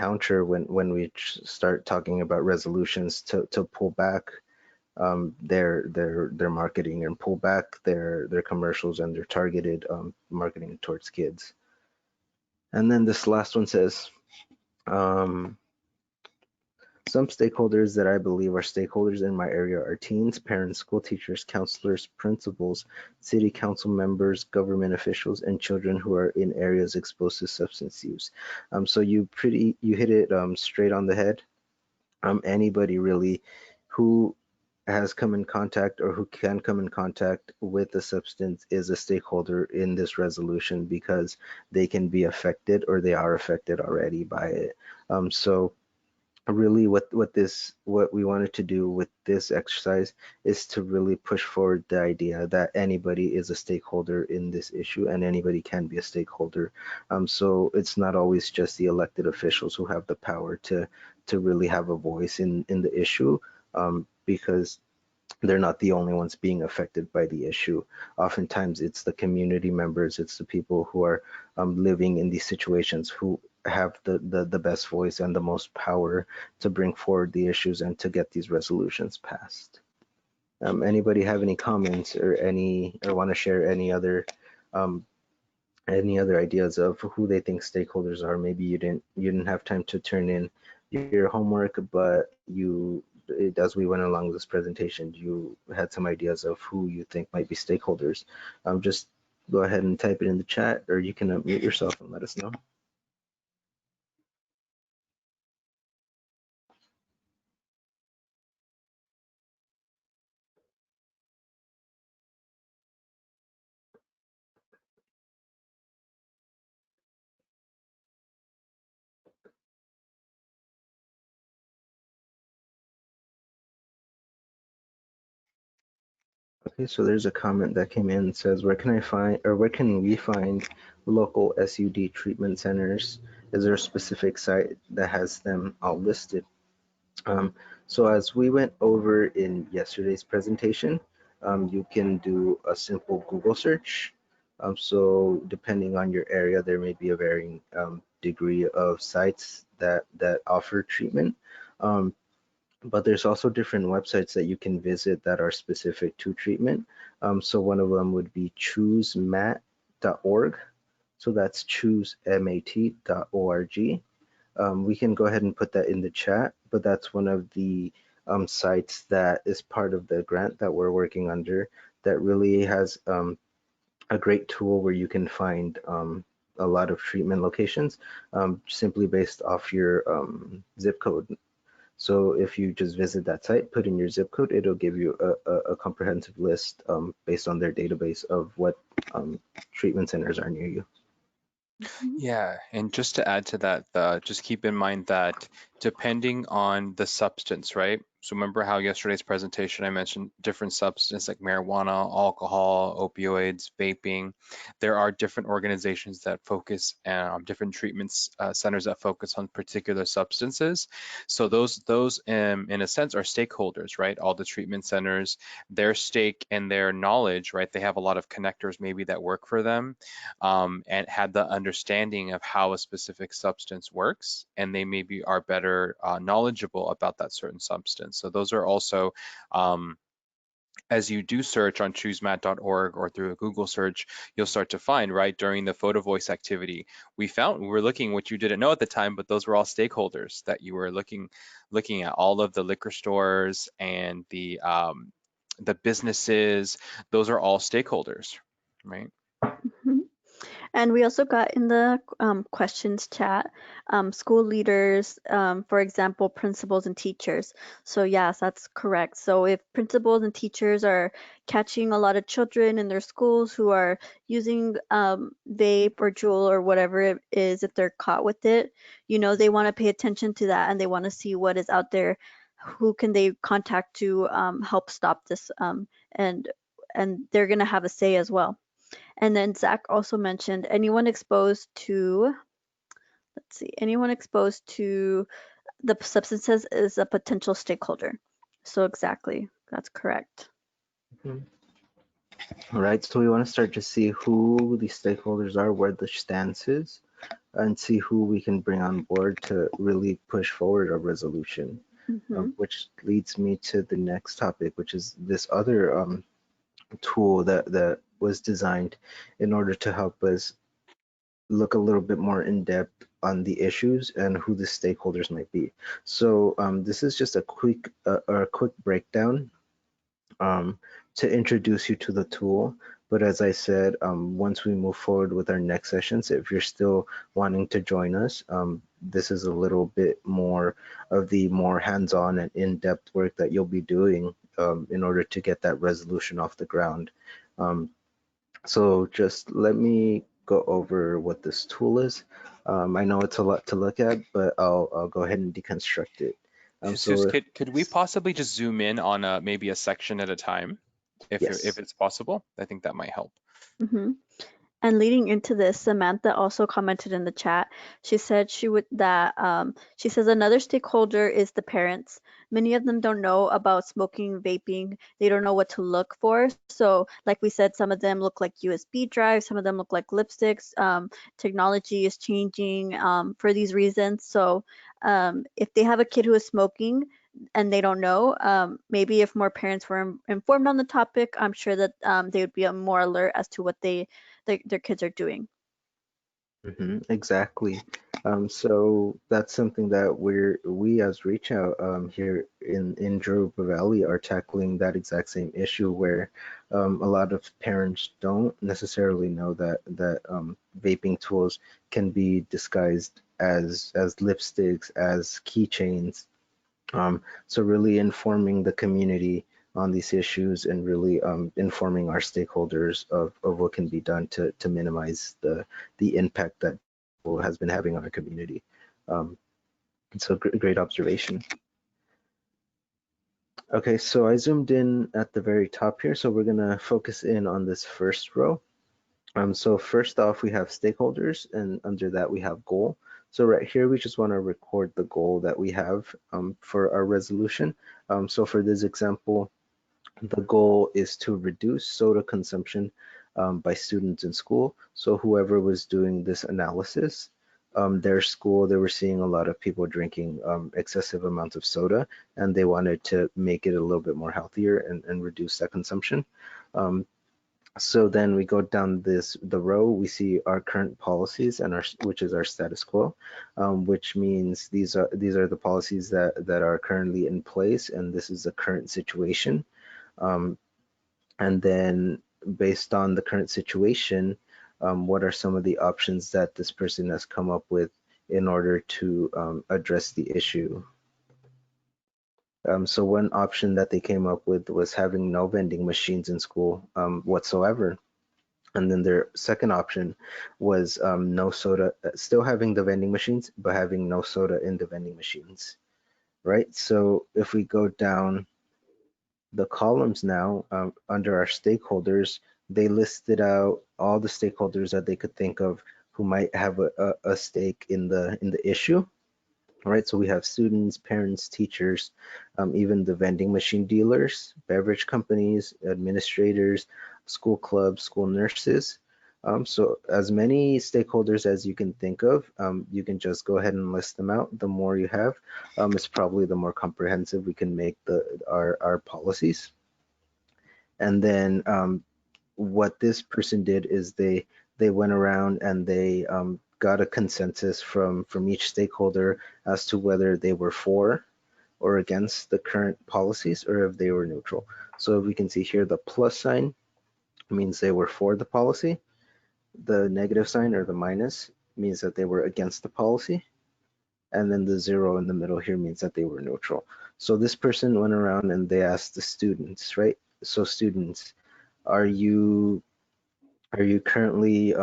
counter when we start talking about resolutions to pull back their marketing and pull back their commercials and their targeted marketing towards kids. And then this last one says, um, some stakeholders that I believe are stakeholders in my area are teens, parents, school teachers, counselors, principals, city council members, government officials, and children who are in areas exposed to substance use. So you hit it straight on the head. Anybody really who has come in contact or who can come in contact with the substance is a stakeholder in this resolution because they can be affected or they are affected already by it. So really what we wanted to do with this exercise is to really push forward the idea that anybody is a stakeholder in this issue and anybody can be a stakeholder. So it's not always just the elected officials who have the power to really have a voice in the issue, because they're not the only ones being affected by the issue. Oftentimes, it's the community members, it's the people who are living in these situations who have the best voice and the most power to bring forward the issues and to get these resolutions passed. Anybody have any comments or want to share um, any other ideas of who they think stakeholders are? Maybe you didn't have time to turn in your homework, but as we went along this presentation, you had some ideas of who you think might be stakeholders. Just go ahead and type it in the chat, or you can unmute yourself and let us know. Okay, so there's a comment that came in that says, where can we find local SUD treatment centers? Is there a specific site that has them all listed? So as we went over in yesterday's presentation, you can do a simple Google search. So depending on your area, there may be a varying degree of sites that offer treatment. But there's also different websites that you can visit that are specific to treatment. So one of them would be choosemat.org. So that's choosemat.org. We can go ahead and put that in the chat, but that's one of the sites that is part of the grant that we're working under that really has a great tool where you can find a lot of treatment locations simply based off your zip code. So if you just visit that site, put in your zip code, it'll give you a comprehensive list based on their database of what treatment centers are near you. Yeah, and just to add to that, just keep in mind that depending on the substance, right? So remember how yesterday's presentation I mentioned different substances like marijuana, alcohol, opioids, vaping. There are different organizations that focus, different treatments centers that focus on particular substances. So those in a sense are stakeholders, right? All the treatment centers, their stake and their knowledge, right? They have a lot of connectors maybe that work for them, and had the understanding of how a specific substance works, and they maybe are better knowledgeable about that certain substance. So those are also, as you do search on choosemat.org or through a Google search, you'll start to find, right, during the photo voice activity, we were looking what you didn't know at the time, but those were all stakeholders that you were looking at, all of the liquor stores and the businesses. Those are all stakeholders, right? Mhm. And we also got in the questions chat, school leaders, for example, principals and teachers. So yes, that's correct. So if principals and teachers are catching a lot of children in their schools who are using vape or Juul or whatever it is, if they're caught with it, they want to pay attention to that and they want to see what is out there. Who can they contact to help stop this? And they're going to have a say as well. And then Zach also mentioned anyone exposed to, let's see, anyone exposed to the substances is a potential stakeholder. So exactly, that's correct. Mhm. All right, so we want to start to see who the stakeholders are, where the stance is. and see who we can bring on board to really push forward a resolution. Mm-hmm. Which leads me to the next topic, which is this other tool that was designed in order to help us look a little bit more in depth on the issues and who the stakeholders might be. So this is just a quick breakdown um, to introduce you to the tool. But as I said, once we move forward with our next sessions, if you're still wanting to join us, this is a little bit more of the more hands-on and in-depth work that you'll be doing in order to get that resolution off the ground. Um, so just let me go over what this tool is. I know it's a lot to look at, but I'll go ahead and deconstruct it. Jesus, So could we possibly just zoom in on maybe a section at a time, if yes. it's possible? I think that might help. Mm-hmm. And leading into this, Samantha also commented in the chat. She said she says another stakeholder is the parents. Many of them don't know about smoking, vaping. They don't know what to look for. So, like we said, some of them look like USB drives, some of them look like lipsticks. Technology is changing for these reasons. So, if they have a kid who is smoking and they don't know, maybe if more parents were informed on the topic, I'm sure that they would be more alert as to what their kids are doing. Exactly. So that's something that we as Reach Out here in Yoruba Valley are tackling that exact same issue where a lot of parents don't necessarily know that vaping tools can be disguised as lipsticks, as keychains, so really informing the community on these issues and really informing our stakeholders of what can be done to minimize the impact that this tool has been having on our community. Um, so great observation. Okay, so I zoomed in at the very top here, so we're gonna focus in on this first row. So first off, we have stakeholders, and under that we have goal. So right here, we just want to record the goal that we have for our resolution. So for this example, the goal is to reduce soda consumption by students in school. So whoever was doing this analysis, their school, they were seeing a lot of people drinking excessive amounts of soda, and they wanted to make it a little bit more healthier and reduce that consumption. Um, so then we go down the row, we see our current policies and which is our status quo, which means these are the policies that are currently in place, and this is the current situation. Um, and then based on the current situation, what are some of the options that this person has come up with in order to address the issue? So one option that they came up with was having no vending machines in school whatsoever. And then their second option was no soda, still having the vending machines, but having no soda in the vending machines, right? So if we go down the columns now under our stakeholders, they listed out all the stakeholders that they could think of who might have a stake in the issue. All right, so we have students, parents, teachers, even the vending machine dealers, beverage companies, administrators, school clubs, school nurses. So as many stakeholders as you can think of, you can just go ahead and list them out. The more you have, it's probably the more comprehensive we can make our policies. And then what this person did is they went around and they got a consensus from each stakeholder as to whether they were for or against the current policies or if they were neutral. So if we can see here, the plus sign means they were for the policy. The negative sign or the minus means that they were against the policy. And then the zero in the middle here means that they were neutral. So this person went around and they asked the students, right? So students, are you currently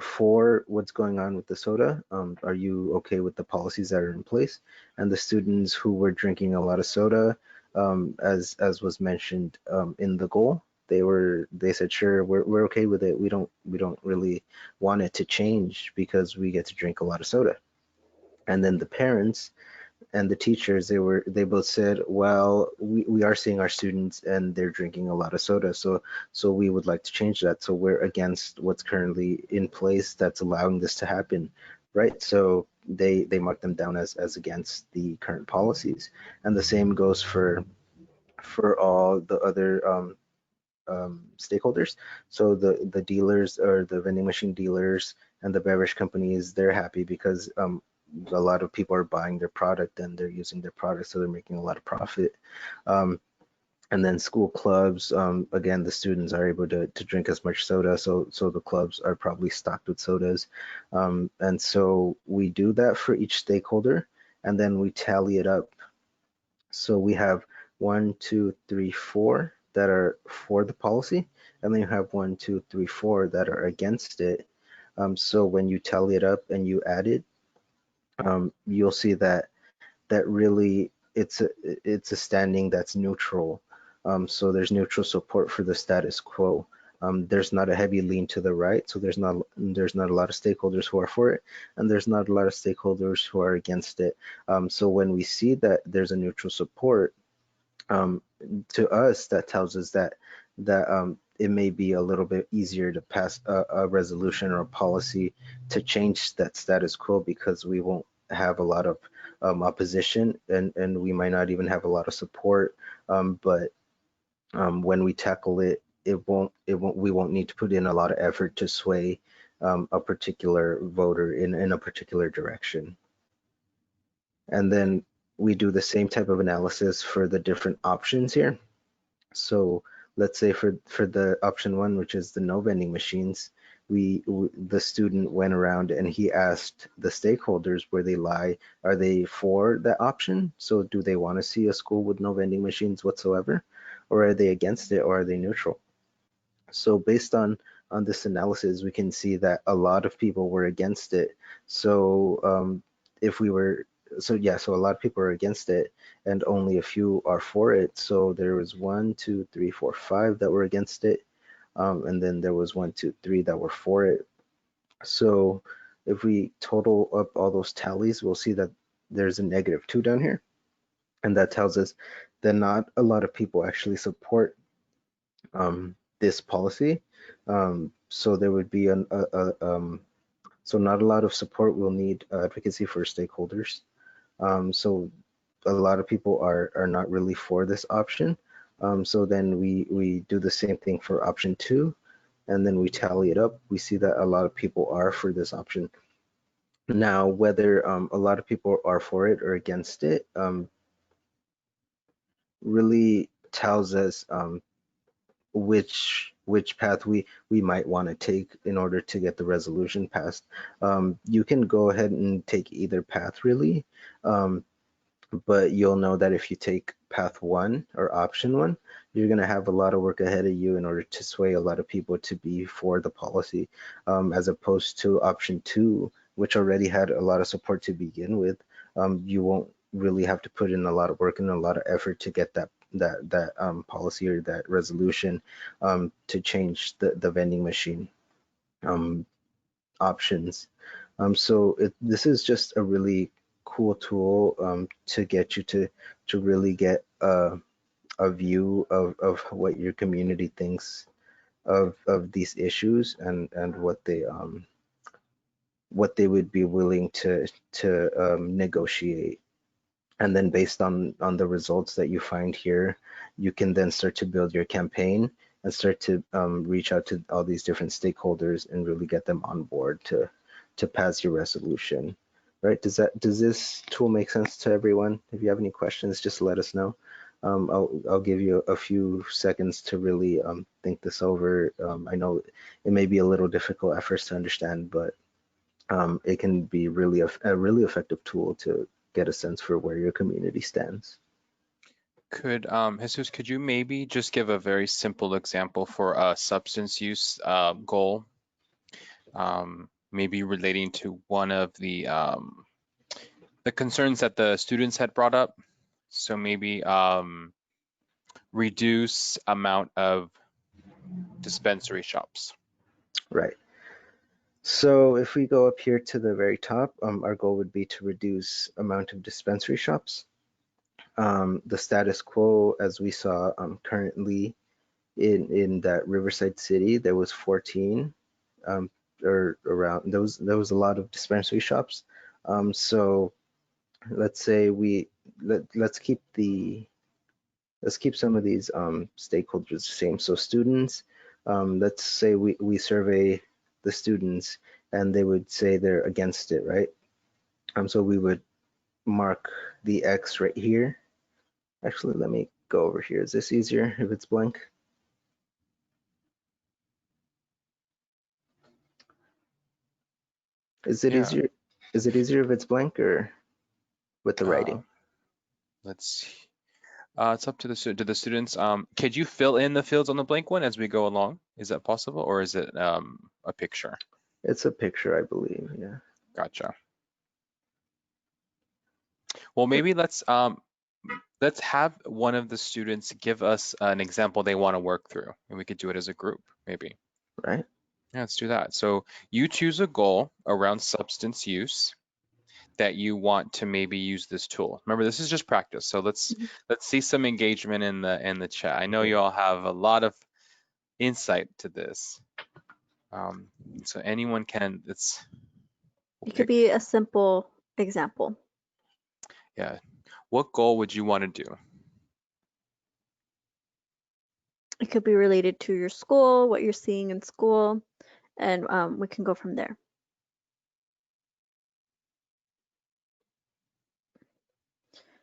for what's going on with the soda? Are you okay with the policies that are in place? And the students who were drinking a lot of soda, as was mentioned in the goal, they said sure, we're okay with it. We don't really want it to change because we get to drink a lot of soda. And then the parents, and the teachers, they both said, well, we are seeing our students and they're drinking a lot of soda, so we would like to change that. So we're against what's currently in place that's allowing this to happen, right? So they mark them down as against the current policies, and the same goes for all the other stakeholders. So the dealers or the vending machine dealers and the beverage companies, they're happy because a lot of people are buying their product and they're using their product, so they're making a lot of profit. Um, and then school clubs, again, the students are able to drink as much soda, so the clubs are probably stocked with sodas. And so we do that for each stakeholder, and then we tally it up. So we have 1, 2, 3, 4 that are for the policy, and then you have 1, 2, 3, 4 that are against it. So when you tally it up and you add it, you'll see that really it's a standing that's neutral. So there's neutral support for the status quo. There's not a heavy lean to the right, so there's not a lot of stakeholders who are for it, and there's not a lot of stakeholders who are against it. So when we see that there's a neutral support, um, to us, that tells us that it may be a little bit easier to pass a resolution or a policy to change that status quo, because we won't have a lot of opposition, and we might not even have a lot of support. But when we tackle it, we won't need to put in a lot of effort to sway a particular voter in a particular direction. And then we do the same type of analysis for the different options here. So let's say for the option one, which is the no vending machines, the student went around and he asked the stakeholders where they lie. Are they for that option? So do they want to see a school with no vending machines whatsoever? Or are they against it, or are they neutral? So based on this analysis, we can see that a lot of people were against it. So if we were, so yeah, so a lot of people are against it, and only a few are for it. So there was 1, 2, 3, 4, 5 that were against it, and then there was 1, 2, 3 that were for it. So if we total up all those tallies, we'll see that there's a -2 down here, and that tells us that not a lot of people actually support this policy. So there would be so not a lot of support. Will need advocacy for stakeholders. So a lot of people are not really for this option. So then we do the same thing for option two, and then we tally it up. We see that a lot of people are for this option. Now, whether a lot of people are for it or against it, really tells us which path we might want to take in order to get the resolution passed. You can go ahead and take either path really, but you'll know that if you take path one or option one, you're going to have a lot of work ahead of you in order to sway a lot of people to be for the policy, as opposed to option two, which already had a lot of support to begin with. You won't really have to put in a lot of work and a lot of effort to get that policy or that resolution to change the vending machine um, options. So this is just a really cool tool to get you to really get a view of what your community thinks of these issues, and what they would be willing to negotiate. And then based on the results that you find here, you can then start to build your campaign and start to reach out to all these different stakeholders and really get them on board to pass your resolution. Right? Does this tool make sense to everyone? If you have any questions, just let us know. I'll give you a few seconds to really think this over. I know it may be a little difficult at first to understand, but it can be really a really effective tool to get a sense for where your community stands. Could Jesus, could you maybe just give a very simple example for a substance use goal, maybe relating to one of the concerns that the students had brought up? So maybe reduce amount of dispensary shops. Right. So if we go up here to the very top, our goal would be to reduce amount of dispensary shops. The status quo, as we saw currently in that Riverside City, there was 14, or around. There was a lot of dispensary shops. So let's say let's keep some of these stakeholders the same. So students, let's say we survey the students and they would say they're against it, right? So we would mark the X right here. Actually, let me go over here. Is this easier if it's blank? Is it Yeah. easier? Is it easier if it's blank or with the Uh, writing? let's see. It's up to the students. Could you fill in the fields on the blank one as we go along? Is that possible, or is it a picture? It's a picture, I believe. Yeah. Gotcha. Well, maybe let's have one of the students give us an example they want to work through, and we could do it as a group, maybe. Right. Yeah, let's do that. So you choose a goal around substance use that you want to maybe use this tool. Remember, this is just practice. So let's see some engagement in the chat. I know you all have a lot of insight to this. So anyone can, It could be a simple example. yeah. What goal would you want to do? It could be related to your school, what you're seeing in school, and we can go from there.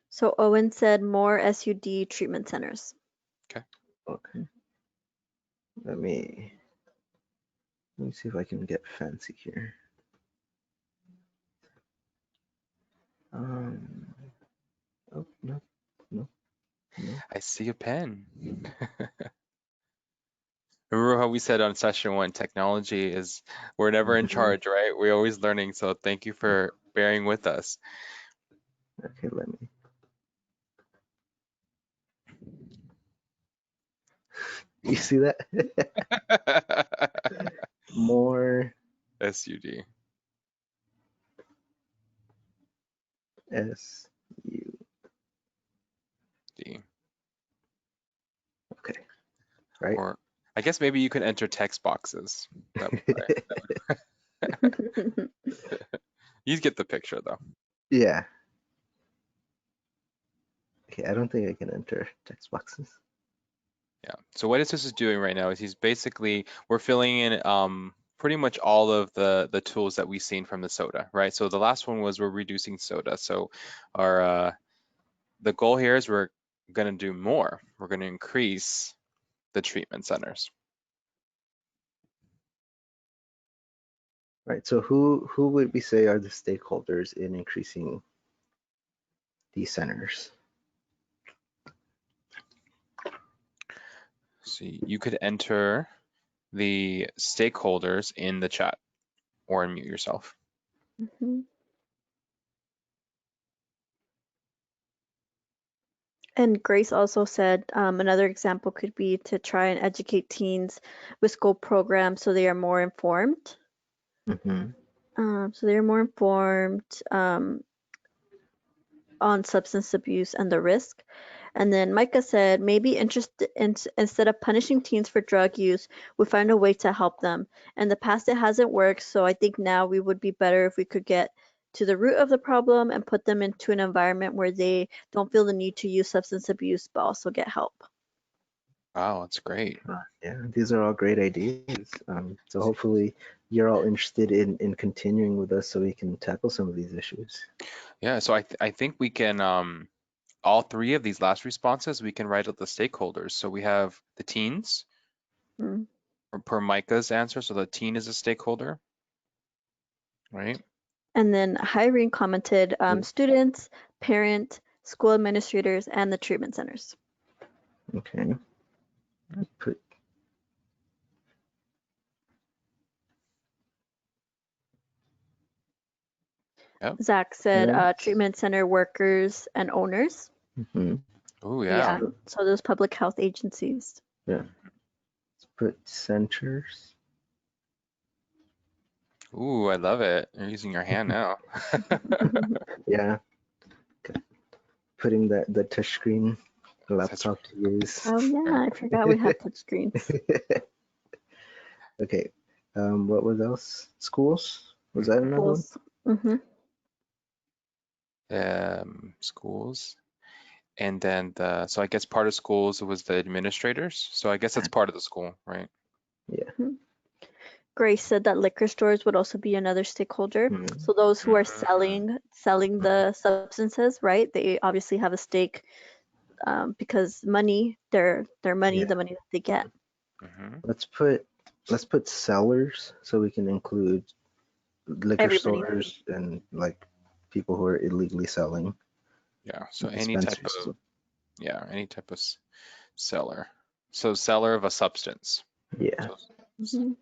So Owen said more SUD treatment centers. Okay. Let me see if I can get fancy here. Oh, no, no, no. I see a pen. Remember how we said on session one, technology is, we're never in Mhm. charge, right? We're always learning. So thank you for bearing with us. Okay, let me. You see that? More SUD. SU. D. Okay, right? Or I guess maybe you could enter text boxes. That would, you get the picture though. Yeah. Okay, I don't think I can enter text boxes. Yeah. So what this is doing right now is we're filling in pretty much all of the tools that we've seen from the soda, right? So the last one was we're reducing soda. So our the goal here is we're gonna do more. We're gonna increase the treatment centers. Right. So who would we say are the stakeholders in increasing these centers? So you could enter the stakeholders in the chat or unmute yourself. Mhm. And Grace also said another example could be to try and educate teens with school programs so they are more informed. Mm-hmm. So they're more informed on substance abuse and the risk. And then Micah said maybe instead of punishing teens for drug use, we find a way to help them. In the past, it hasn't worked, so I think now we would be better if we could get to the root of the problem and put them into an environment where they don't feel the need to use substance abuse, but also get help. Wow, that's great. Yeah, these are all great ideas. So hopefully you're all interested in continuing with us so we can tackle some of these issues. Yeah, so I think we can all three of these last responses, we can write out the stakeholders. So we have the teens Mm. per Micah's answer. So the teen is a stakeholder, right? And then Irene commented students, parent, school administrators, and the treatment centers. Okay. Put Yep. Zach said parents. treatment center workers and owners. Mm-hmm. Oh Yeah, yeah. so those public health agencies. Yeah. Let's put centers. Ooh, I love it. You're using your hand now. Yeah, putting the touchscreen That's laptop to use. Oh yeah, I forgot we have touchscreens. Okay. What was else? Schools? Was that another one? Schools. Mm-hmm. Schools. And then so I guess part of schools was the administrators. So I guess that's part of the school, right? Yeah. Grace said that liquor stores would also be another stakeholder. Mhm. So those who are Mm, selling the substances, right? They obviously have a stake because money, their money, Yeah. the money that they get. mhm. Let's put sellers so we can include liquor Everybody. stores and like people who are illegally selling, Yeah. So dispensaries as well. any type of seller. So seller of a substance. Yeah. So Hmm.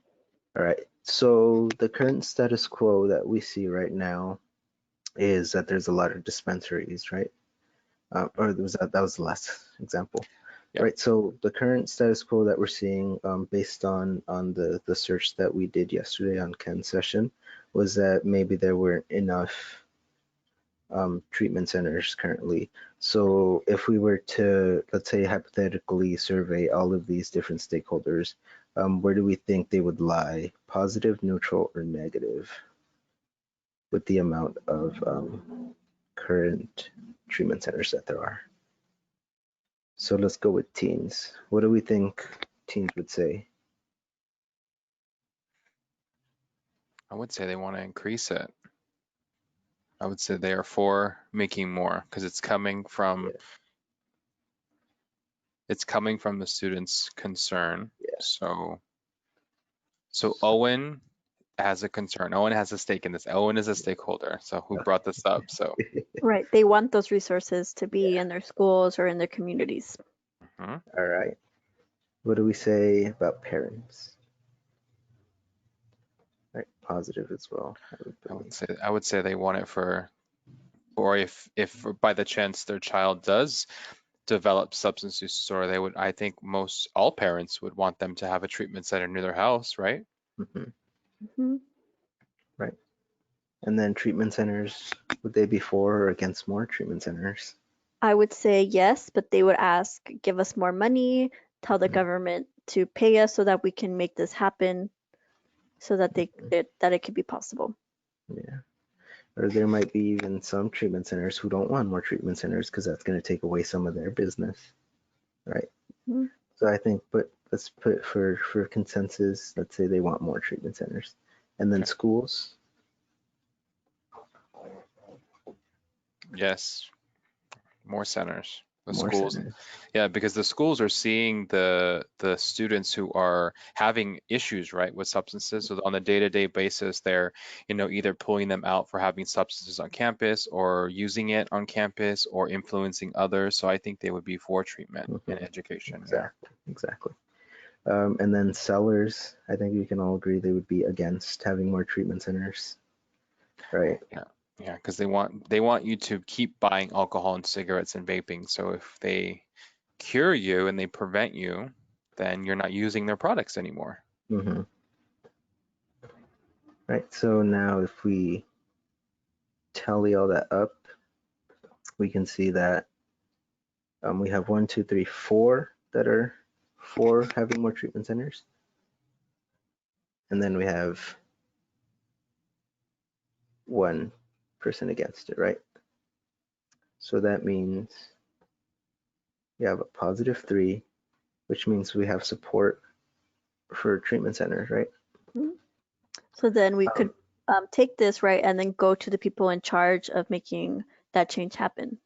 All right. So the current status quo that we see right now is that there's a lot of dispensaries, right? Or was that was the last example, yep. right? So the current status quo that we're seeing, based on the search that we did yesterday on Ken's session, was that maybe there weren't enough treatment centers currently. So if we were to, let's say, hypothetically survey all of these different stakeholders, where do we think they would lie? Positive, neutral, or negative with the amount of current treatment centers that there are? So let's go with teens. What do we think teens would say? I would say they want to increase it. I would say they are for making more because Yeah, it's coming from the students' concern. yeah. So Owen has a concern. Owen has a stake in this. Owen is a stakeholder. So who brought Okay. this up? So Right. They want those resources to be in their schools or in their communities. mhm. All right. What do we say about parents? Right, positive as well, I would believe. I would say they want it for, or if by the chance their child does develop substance use disorder, I think all parents would want them to have a treatment center near their house, right? Hmm. Hmm. Right. And then treatment centers, would they be for or against more treatment centers? I would say yes, but they would ask, give us more money, tell the Mhm. government to pay us so that we can make this happen, so that that it could be possible. Yeah. Or there might be even some treatment centers who don't want more treatment centers because that's going to take away some of their business, right? Mhm. So I think, but let's put for consensus, let's say they want more treatment centers. And then Okay. schools, Yes, more centers. The more schools, centers. yeah, because the schools are seeing the students who are having issues, right, with substances. So on a day-to-day basis, they're, either pulling them out for having substances on campus or using it on campus or influencing others. So I think they would be for treatment and Hmm. education. Yeah. Exactly, exactly. And then sellers, I think we can all agree they would be against having more treatment centers, right? Yeah. Yeah, because they want you to keep buying alcohol and cigarettes and vaping. So if they cure you and they prevent you, then you're not using their products anymore. Hmm. Right. So now if we tally all that up, we can see that we have one, two, three, four that are for having more treatment centers. And then we have one person against it, right? So that means we have a positive three, which means we have support for treatment centers, right? Mhm. So then we Um, could take this, right, and then go to the people in charge of making that change happen.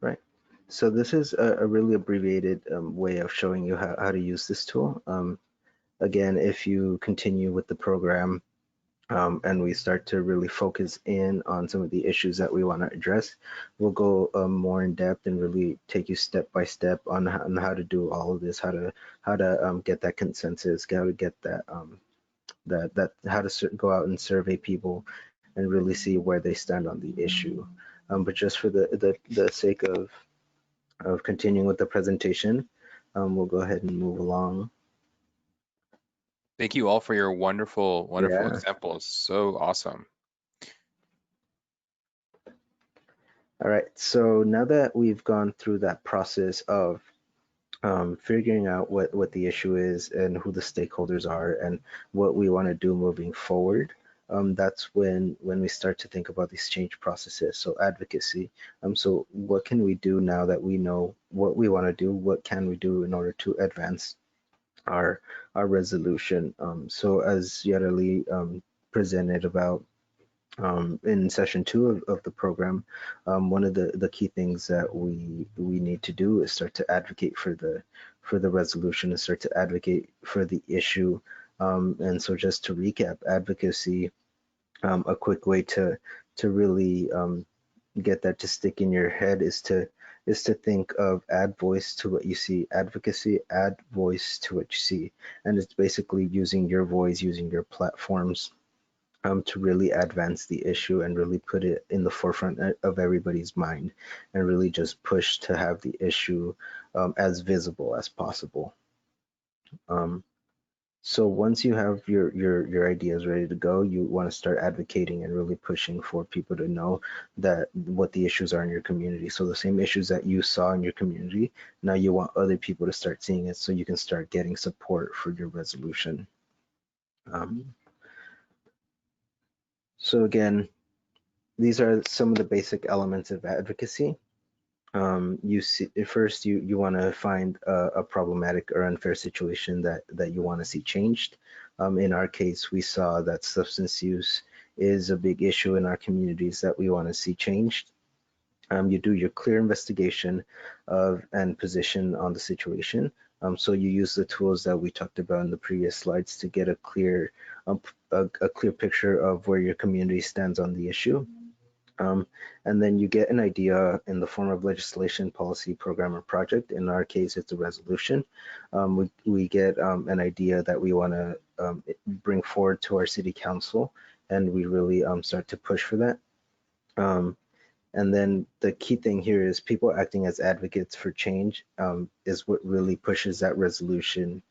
right. So this is a really abbreviated way of showing you how to use this tool. Again, if you continue with the program, and we start to really focus in on some of the issues that we want to address, we'll go more in depth and really take you step by step on how to do all of this, how to get that consensus, how to get that how to go out and survey people and really see where they stand on the issue. But just for the sake of continuing with the presentation, we'll go ahead and move along. Thank you all for your wonderful, wonderful Yeah. examples. So awesome. All right. So now that we've gone through that process of figuring out what the issue is and who the stakeholders are and what we want to do moving forward, that's when we start to think about these change processes. So advocacy. So what can we do now that we know what we want to do? What can we do in order to advance our our resolution? So as Yareli presented about in session 2 of the program, one of the key things that we need to do is start to advocate for the resolution and start to advocate for the issue. And so just to recap, advocacy, a quick way to really get that to stick in your head is to think of add voice to what you see. Advocacy, add voice to what you see. And it's basically using your voice, using your platforms to really advance the issue and really put it in the forefront of everybody's mind and really just push to have the issue as visible as possible. Um, so once you have your ideas ready to go, you want to start advocating and really pushing for people to know that what the issues are in your community. So the same issues that you saw in your community, now you want other people to start seeing it so you can start getting support for your resolution. Um, so again, these are some of the basic elements of advocacy. You see, first you want to find a problematic or unfair situation that you want to see changed. In our case, we saw that substance use is a big issue in our communities that we want to see changed. You do your clear investigation of and position on the situation. So you use the tools that we talked about in the previous slides to get um, a clear picture of where your community stands on the issue. Um, and then you get an idea in the form of legislation, policy, program, or project. In our case, it's a resolution. We get an idea that we want to bring forward to our city council, and we really start to push for that. Um, and then the key thing here is people acting as advocates for change is what really pushes that resolution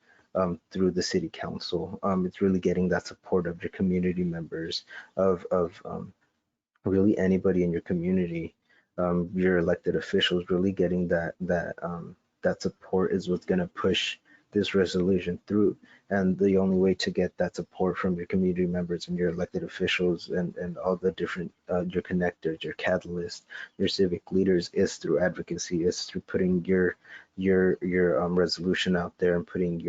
through the city council. It's really getting that support of your community members, of really anybody in your community, your elected officials, really getting that support is what's going to push this resolution through. And the only way to get that support from your community members and your elected officials and all the different your connectors, your catalysts, your civic leaders is through advocacy, is through putting your resolution out there and putting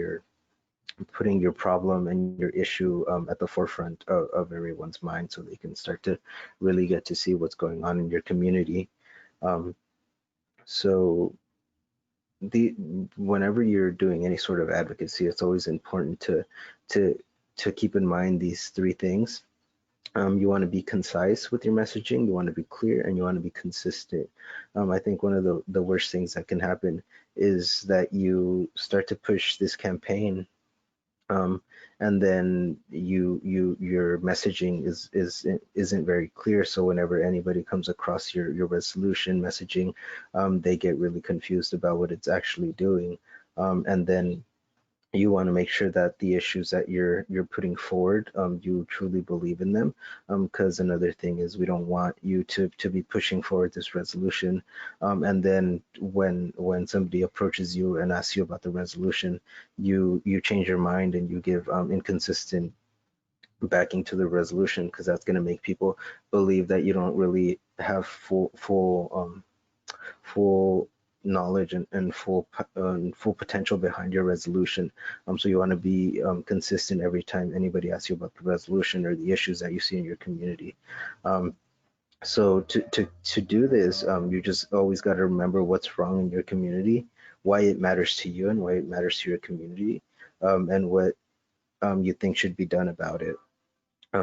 your problem and your issue at the forefront of everyone's mind so they can start to really get to see what's going on in your community. Um, so the whenever you're doing any sort of advocacy, it's always important to to keep in mind these three things. You want to be concise with your messaging, you want to be clear, and you want to be consistent. I think one of the worst things that can happen is that you start to push this campaign, um, and then your messaging isn't very clear. So whenever anybody comes across your resolution messaging, they get really confused about what it's actually doing, and then you want to make sure that the issues that you're putting forward, you truly believe in them. Because another thing is we don't want you to be pushing forward this resolution, and then when somebody approaches you and asks you about the resolution, you change your mind and you give inconsistent backing to the resolution, because that's going to make people believe that you don't really have full knowledge and full potential behind your resolution. So you want to be consistent every time anybody asks you about the resolution or the issues that you see in your community. Um, so to do this, you just always got to remember what's wrong in your community, why it matters to you and why it matters to your community, and what you think should be done about it.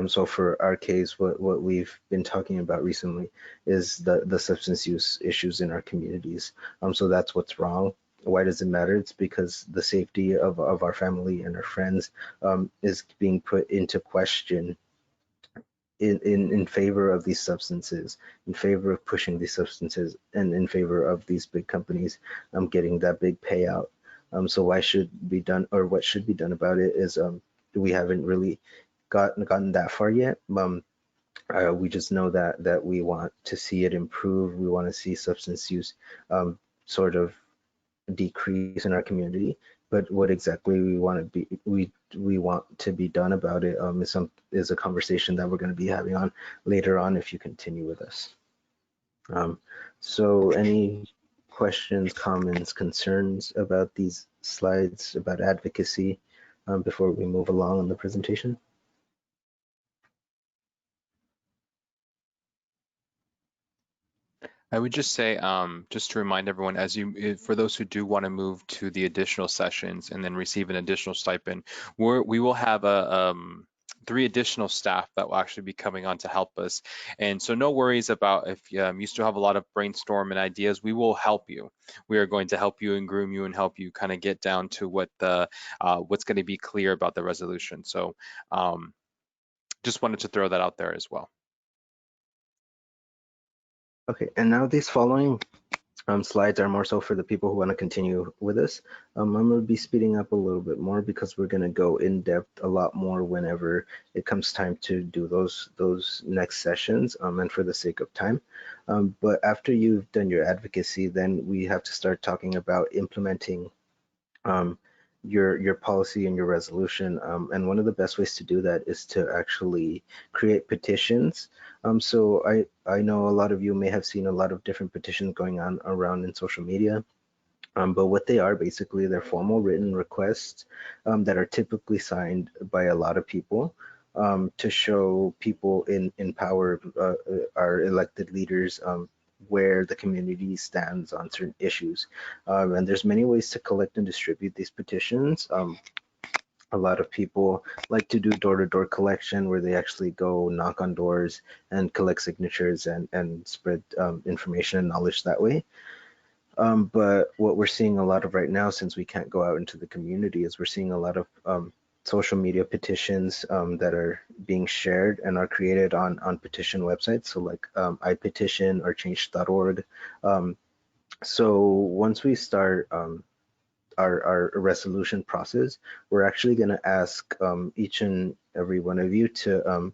So for our case, what we've been talking about recently is the substance use issues in our communities. So that's what's wrong. Why does it matter? It's because the safety of our family and our friends is being put into question in favor of these substances, in favor of pushing these substances, and in favor of these big companies getting that big payout. So why should be done, or what should be done about it is we haven't really gotten that far yet. We just know that we want to see it improve. We want to see substance use sort of decrease in our community. But what exactly we want to be we want to be done about it is a conversation that we're going to be having on later on if you continue with us. So any questions, comments, concerns about these slides about advocacy before we move along in the presentation? I would just say, just to remind everyone, for those who do want to move to the additional sessions and then receive an additional stipend, we will have 3 additional staff that will actually be coming on to help us. And so no worries about if you still have a lot of brainstorm and ideas, we will help you. We are going to help you and groom you and help you kind of get down to what's going to be clear about the resolution. So just wanted to throw that out there as well. Okay, and now these following slides are more so for the people who want to continue with us. I'm going to be speeding up a little bit more because we're going to go in depth a lot more whenever it comes time to do those next sessions, and for the sake of time. But after you've done your advocacy, then we have to start talking about implementing um, your policy and your resolution. And one of the best ways to do that is to actually create petitions. So I know a lot of you may have seen a lot of different petitions going on around in social media. But what they are basically, they're formal written requests that are typically signed by a lot of people to show people in power, our elected leaders, where the community stands on certain issues. And there's many ways to collect and distribute these petitions. A lot of people like to do door-to-door collection where they actually go knock on doors and collect signatures and spread information and knowledge that way. But what we're seeing a lot of right now, since we can't go out into the community, is we're seeing a lot of social media petitions that are being shared and are created on petition websites. So like iPetition or change.org. So once we start our resolution process, we're actually going to ask each and every one of you to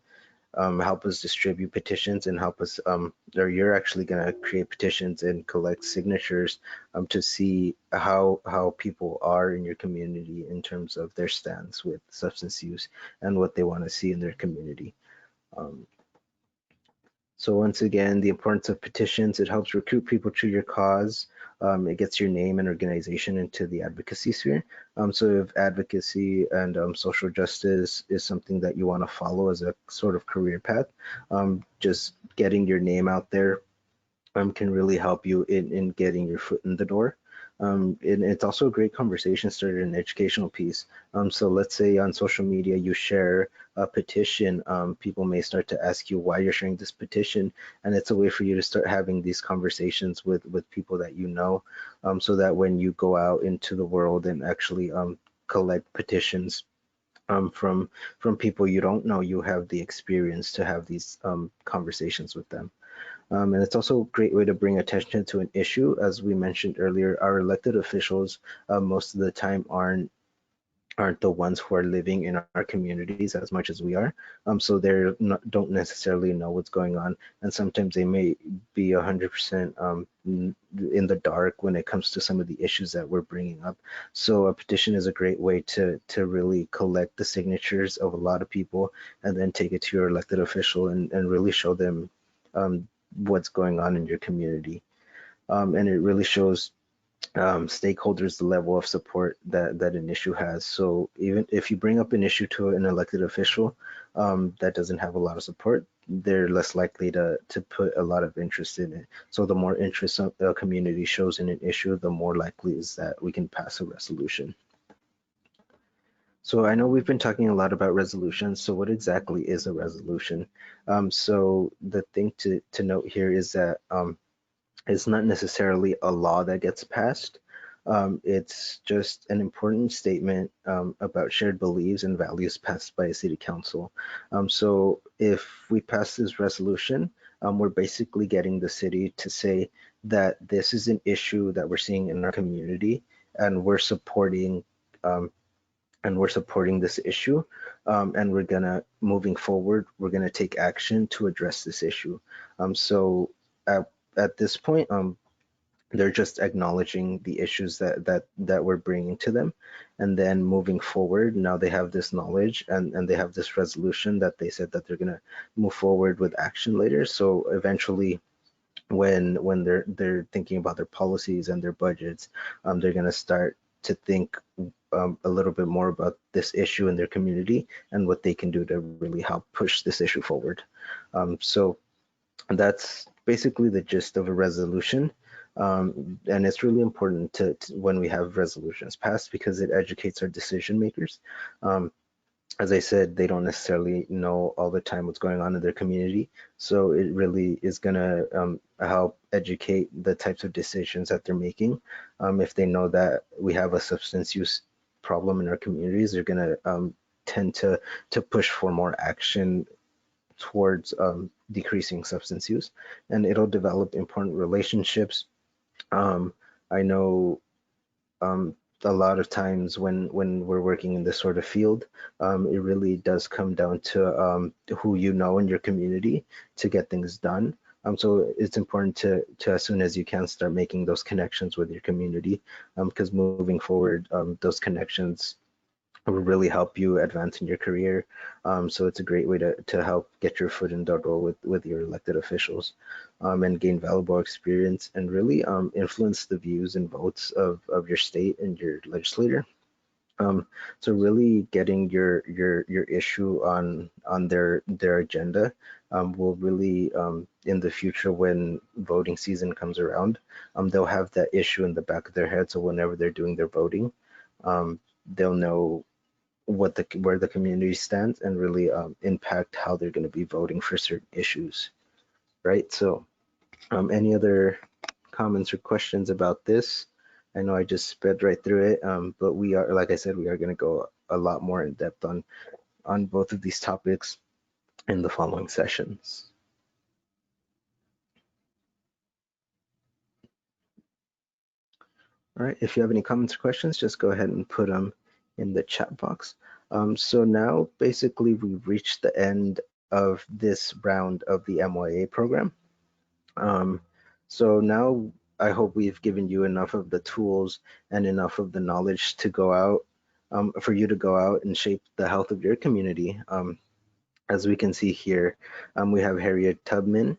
help us distribute petitions and help us, or you're actually going to create petitions and collect signatures to see how people are in your community in terms of their stance with substance use and what they want to see in their community. So once again, the importance of petitions, it helps recruit people to your cause. It gets your name and organization into the advocacy sphere. So if advocacy and social justice is something that you want to follow as a sort of career path, just getting your name out there can really help you in getting your foot in the door. And it's also a great conversation starter, an educational piece. So let's say on social media you share a petition, people may start to ask you why you're sharing this petition, and it's a way for you to start having these conversations with people that you know, so that when you go out into the world and actually collect petitions from people you don't know, you have the experience to have these conversations with them. And it's also a great way to bring attention to an issue. As we mentioned earlier, our elected officials most of the time aren't the ones who are living in our communities as much as we are. So they don't necessarily know what's going on. And sometimes they may be 100% in the dark when it comes to some of the issues that we're bringing up. So a petition is a great way to really collect the signatures of a lot of people and then take it to your elected official and really show them what's going on in your community. And it really shows stakeholders the level of support that an issue has. So even if you bring up an issue to an elected official that doesn't have a lot of support, they're less likely to put a lot of interest in it. So the more interest a community shows in an issue, the more likely is that we can pass a resolution. So I know we've been talking a lot about resolutions. So what exactly is a resolution? So the thing to note here is that it's not necessarily a law that gets passed. It's just an important statement about shared beliefs and values passed by a city council. So if we pass this resolution, we're basically getting the city to say that this is an issue that we're seeing in our community and we're supporting and we're supporting this issue, and we're gonna moving forward, we're gonna take action to address this issue. So at this point, they're just acknowledging the issues that we're bringing to them, and then moving forward, now they have this knowledge, and they have this resolution that they said that they're gonna move forward with action later. So eventually, when they're thinking about their policies and their budgets, they're going to start to think a little bit more about this issue in their community and what they can do to really help push this issue forward. So that's basically the gist of a resolution. And it's really important when we have resolutions passed, because it educates our decision makers. As I said, they don't necessarily know all the time what's going on in their community. So it really is going to help educate the types of decisions that they're making. If they know that we have a substance use problem in our communities, they're going to tend to push for more action towards decreasing substance use, and it'll develop important relationships. I know um, a lot of times when we're working in this sort of field, it really does come down to who you know in your community to get things done. So it's important to as soon as you can start making those connections with your community, because moving forward, those connections will really help you advance in your career. So it's a great way to help get your foot in the door with your elected officials, and gain valuable experience, and really influence the views and votes of your state and your legislator. So really getting your issue on their agenda will really, in the future when voting season comes around, they'll have that issue in the back of their head. So whenever they're doing their voting, they'll know where the community stands, and really impact how they're going to be voting for certain issues, right? So any other comments or questions about this? I know I just sped right through it, but we are, like I said, we are going to go a lot more in depth on both of these topics in the following sessions. All right, if you have any comments or questions, just go ahead and put them in the chat box. So now basically we've reached the end of this round of the MYA program. So now I hope we've given you enough of the tools and enough of the knowledge to go out, for you to go out and shape the health of your community. As we can see here, we have Harriet Tubman,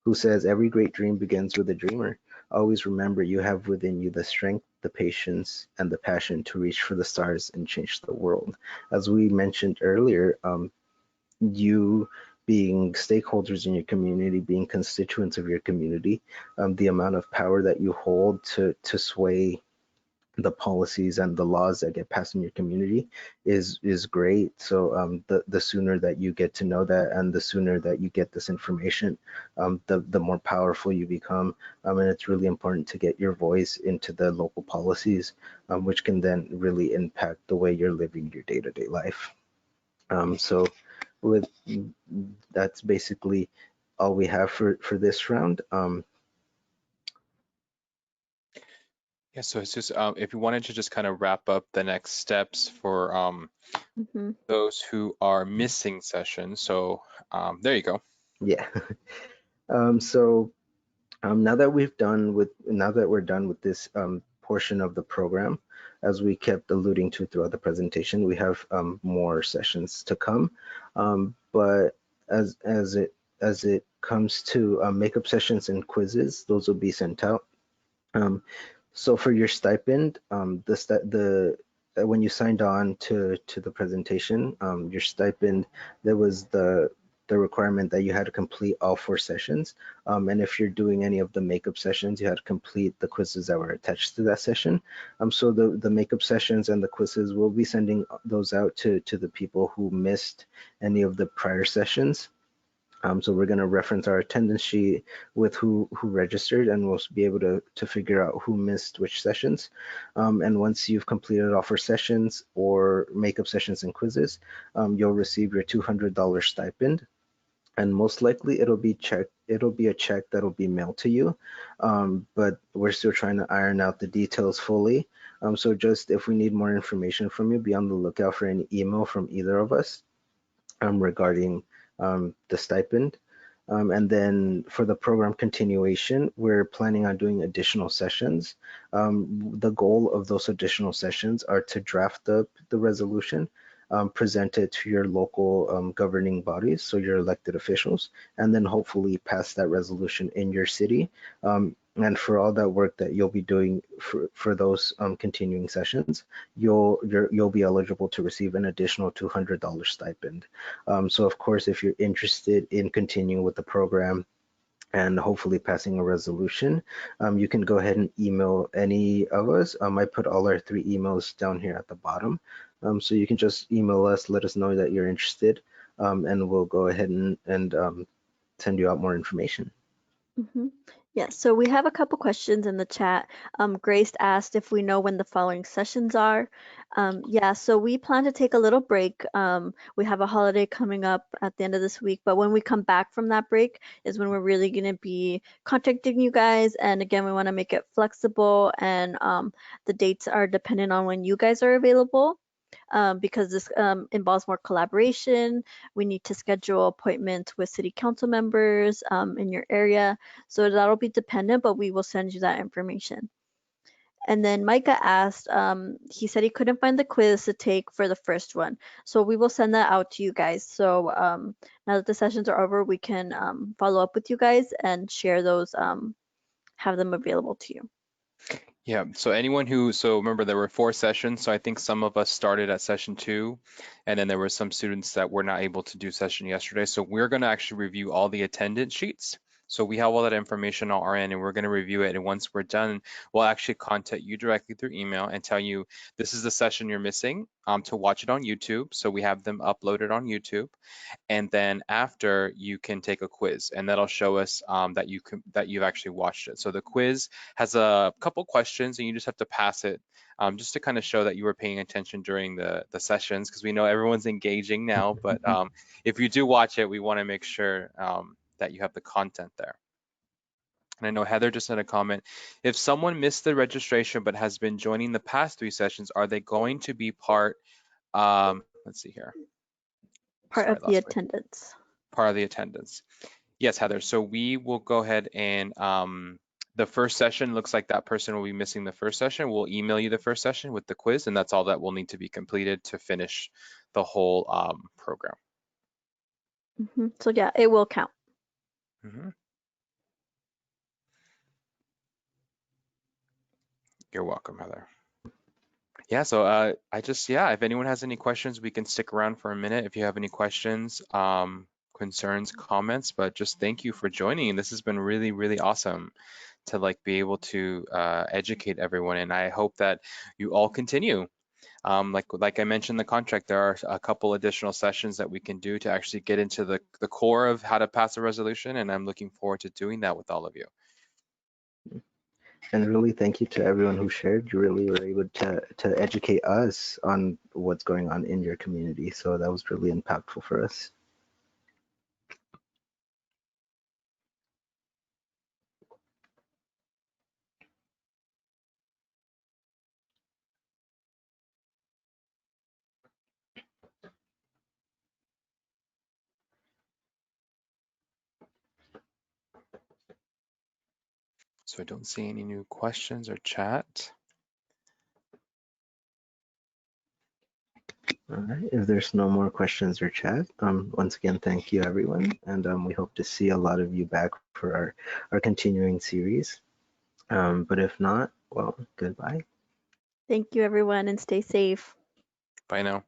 who says, every great dream begins with a dreamer. Always remember you have within you the strength, the patience, and the passion to reach for the stars and change the world. As we mentioned earlier, you being stakeholders in your community, being constituents of your community, the amount of power that you hold to sway the policies and the laws that get passed in your community is great. So the sooner that you get to know that, and the sooner that you get this information, the more powerful you become. And it's really important to get your voice into the local policies, which can then really impact the way you're living your day-to-day life. So with that's basically all we have for this round. Yeah, so it's just if you wanted to just kind of wrap up the next steps for Mhm. those who are missing sessions. So there you go. Yeah. So now that we're done with this portion of the program, as we kept alluding to throughout the presentation, we have more sessions to come. But as it comes to makeup sessions and quizzes, those will be sent out. Um, so for your stipend, when you signed on to the presentation, your stipend, there was the requirement that you had to complete all 4 sessions. And if you're doing any of the makeup sessions, you had to complete the quizzes that were attached to that session. So the makeup sessions and the quizzes, we'll be sending those out to the people who missed any of the prior sessions. So we're going to reference our attendance sheet with who registered, and we'll be able to figure out who missed which sessions. And once you've completed all 4 sessions or makeup sessions and quizzes, you'll receive your $200 stipend. and most likely it'll be a check that'll be mailed to you, but we're still trying to iron out the details fully. So just if we need more information from you, be on the lookout for any email from either of us regarding the stipend. And then for the program continuation, we're planning on doing additional sessions. The goal of those additional sessions are to draft up the resolution, present it to your local governing bodies, so your elected officials, and then hopefully pass that resolution in your city. And for all that work that you'll be doing for those continuing sessions, you'll be eligible to receive an additional $200 stipend. So of course, if you're interested in continuing with the program and hopefully passing a resolution, you can go ahead and email any of us. I put all our 3 emails down here at the bottom. So you can just email us, let us know that you're interested, and we'll go ahead and send you out more information. Mm-hmm. Yeah, so we have a couple questions in the chat. Grace asked if we know when the following sessions are. Yeah, so we plan to take a little break. We have a holiday coming up at the end of this week, but when we come back from that break is when we're really going to be contacting you guys. And again, we want to make it flexible, and the dates are dependent on when you guys are available. Because this involves more collaboration. We need to schedule appointments with city council members in your area. So that'll be dependent, but we will send you that information. And then Micah asked, he said he couldn't find the quiz to take for the first one. So we will send that out to you guys. So now that the sessions are over, we can follow up with you guys and share those, have them available to you. Yeah, so so remember there were 4 sessions, so I think some of us started at session 2, and then there were some students that were not able to do session yesterday. So we're going to actually review all the attendance sheets. So we have all that information on our end, and we're going to review it. And once we're done, we'll actually contact you directly through email and tell you this is the session you're missing to watch it on YouTube. So we have them uploaded on YouTube. And then after you can take a quiz, and that'll show us that you've actually watched it. So the quiz has a couple questions, and you just have to pass it just to kind of show that you were paying attention during the sessions, because we know everyone's engaging now. But if you do watch it, we want to make sure that you have the content there. And I know Heather just had a comment. If someone missed the registration but has been joining the past 3 sessions, are they going to be part? Let's see here. Part Sorry, of the lost my attendance. part of the attendance. Yes, Heather. So we will go ahead and the first session looks like that person will be missing the first session. We'll email you the first session with the quiz, and that's all that will need to be completed to finish the whole program. So yeah, it will count. You're welcome, Heather. Yeah, so if anyone has any questions, we can stick around for a minute if you have any questions, concerns, comments, but just thank you for joining. This has been really, really awesome to be able to educate everyone, and I hope that you all continue. Like I mentioned, the contract, there are a couple additional sessions that we can do to actually get into the core of how to pass a resolution, and I'm looking forward to doing that with all of you. And really thank you to everyone who shared. You really were able to educate us on what's going on in your community. So that was really impactful for us. So I don't see any new questions or chat. All right, if there's no more questions or chat, once again, thank you everyone. And we hope to see a lot of you back for our continuing series. But if not, well, goodbye. Thank you, everyone, and stay safe. Bye now.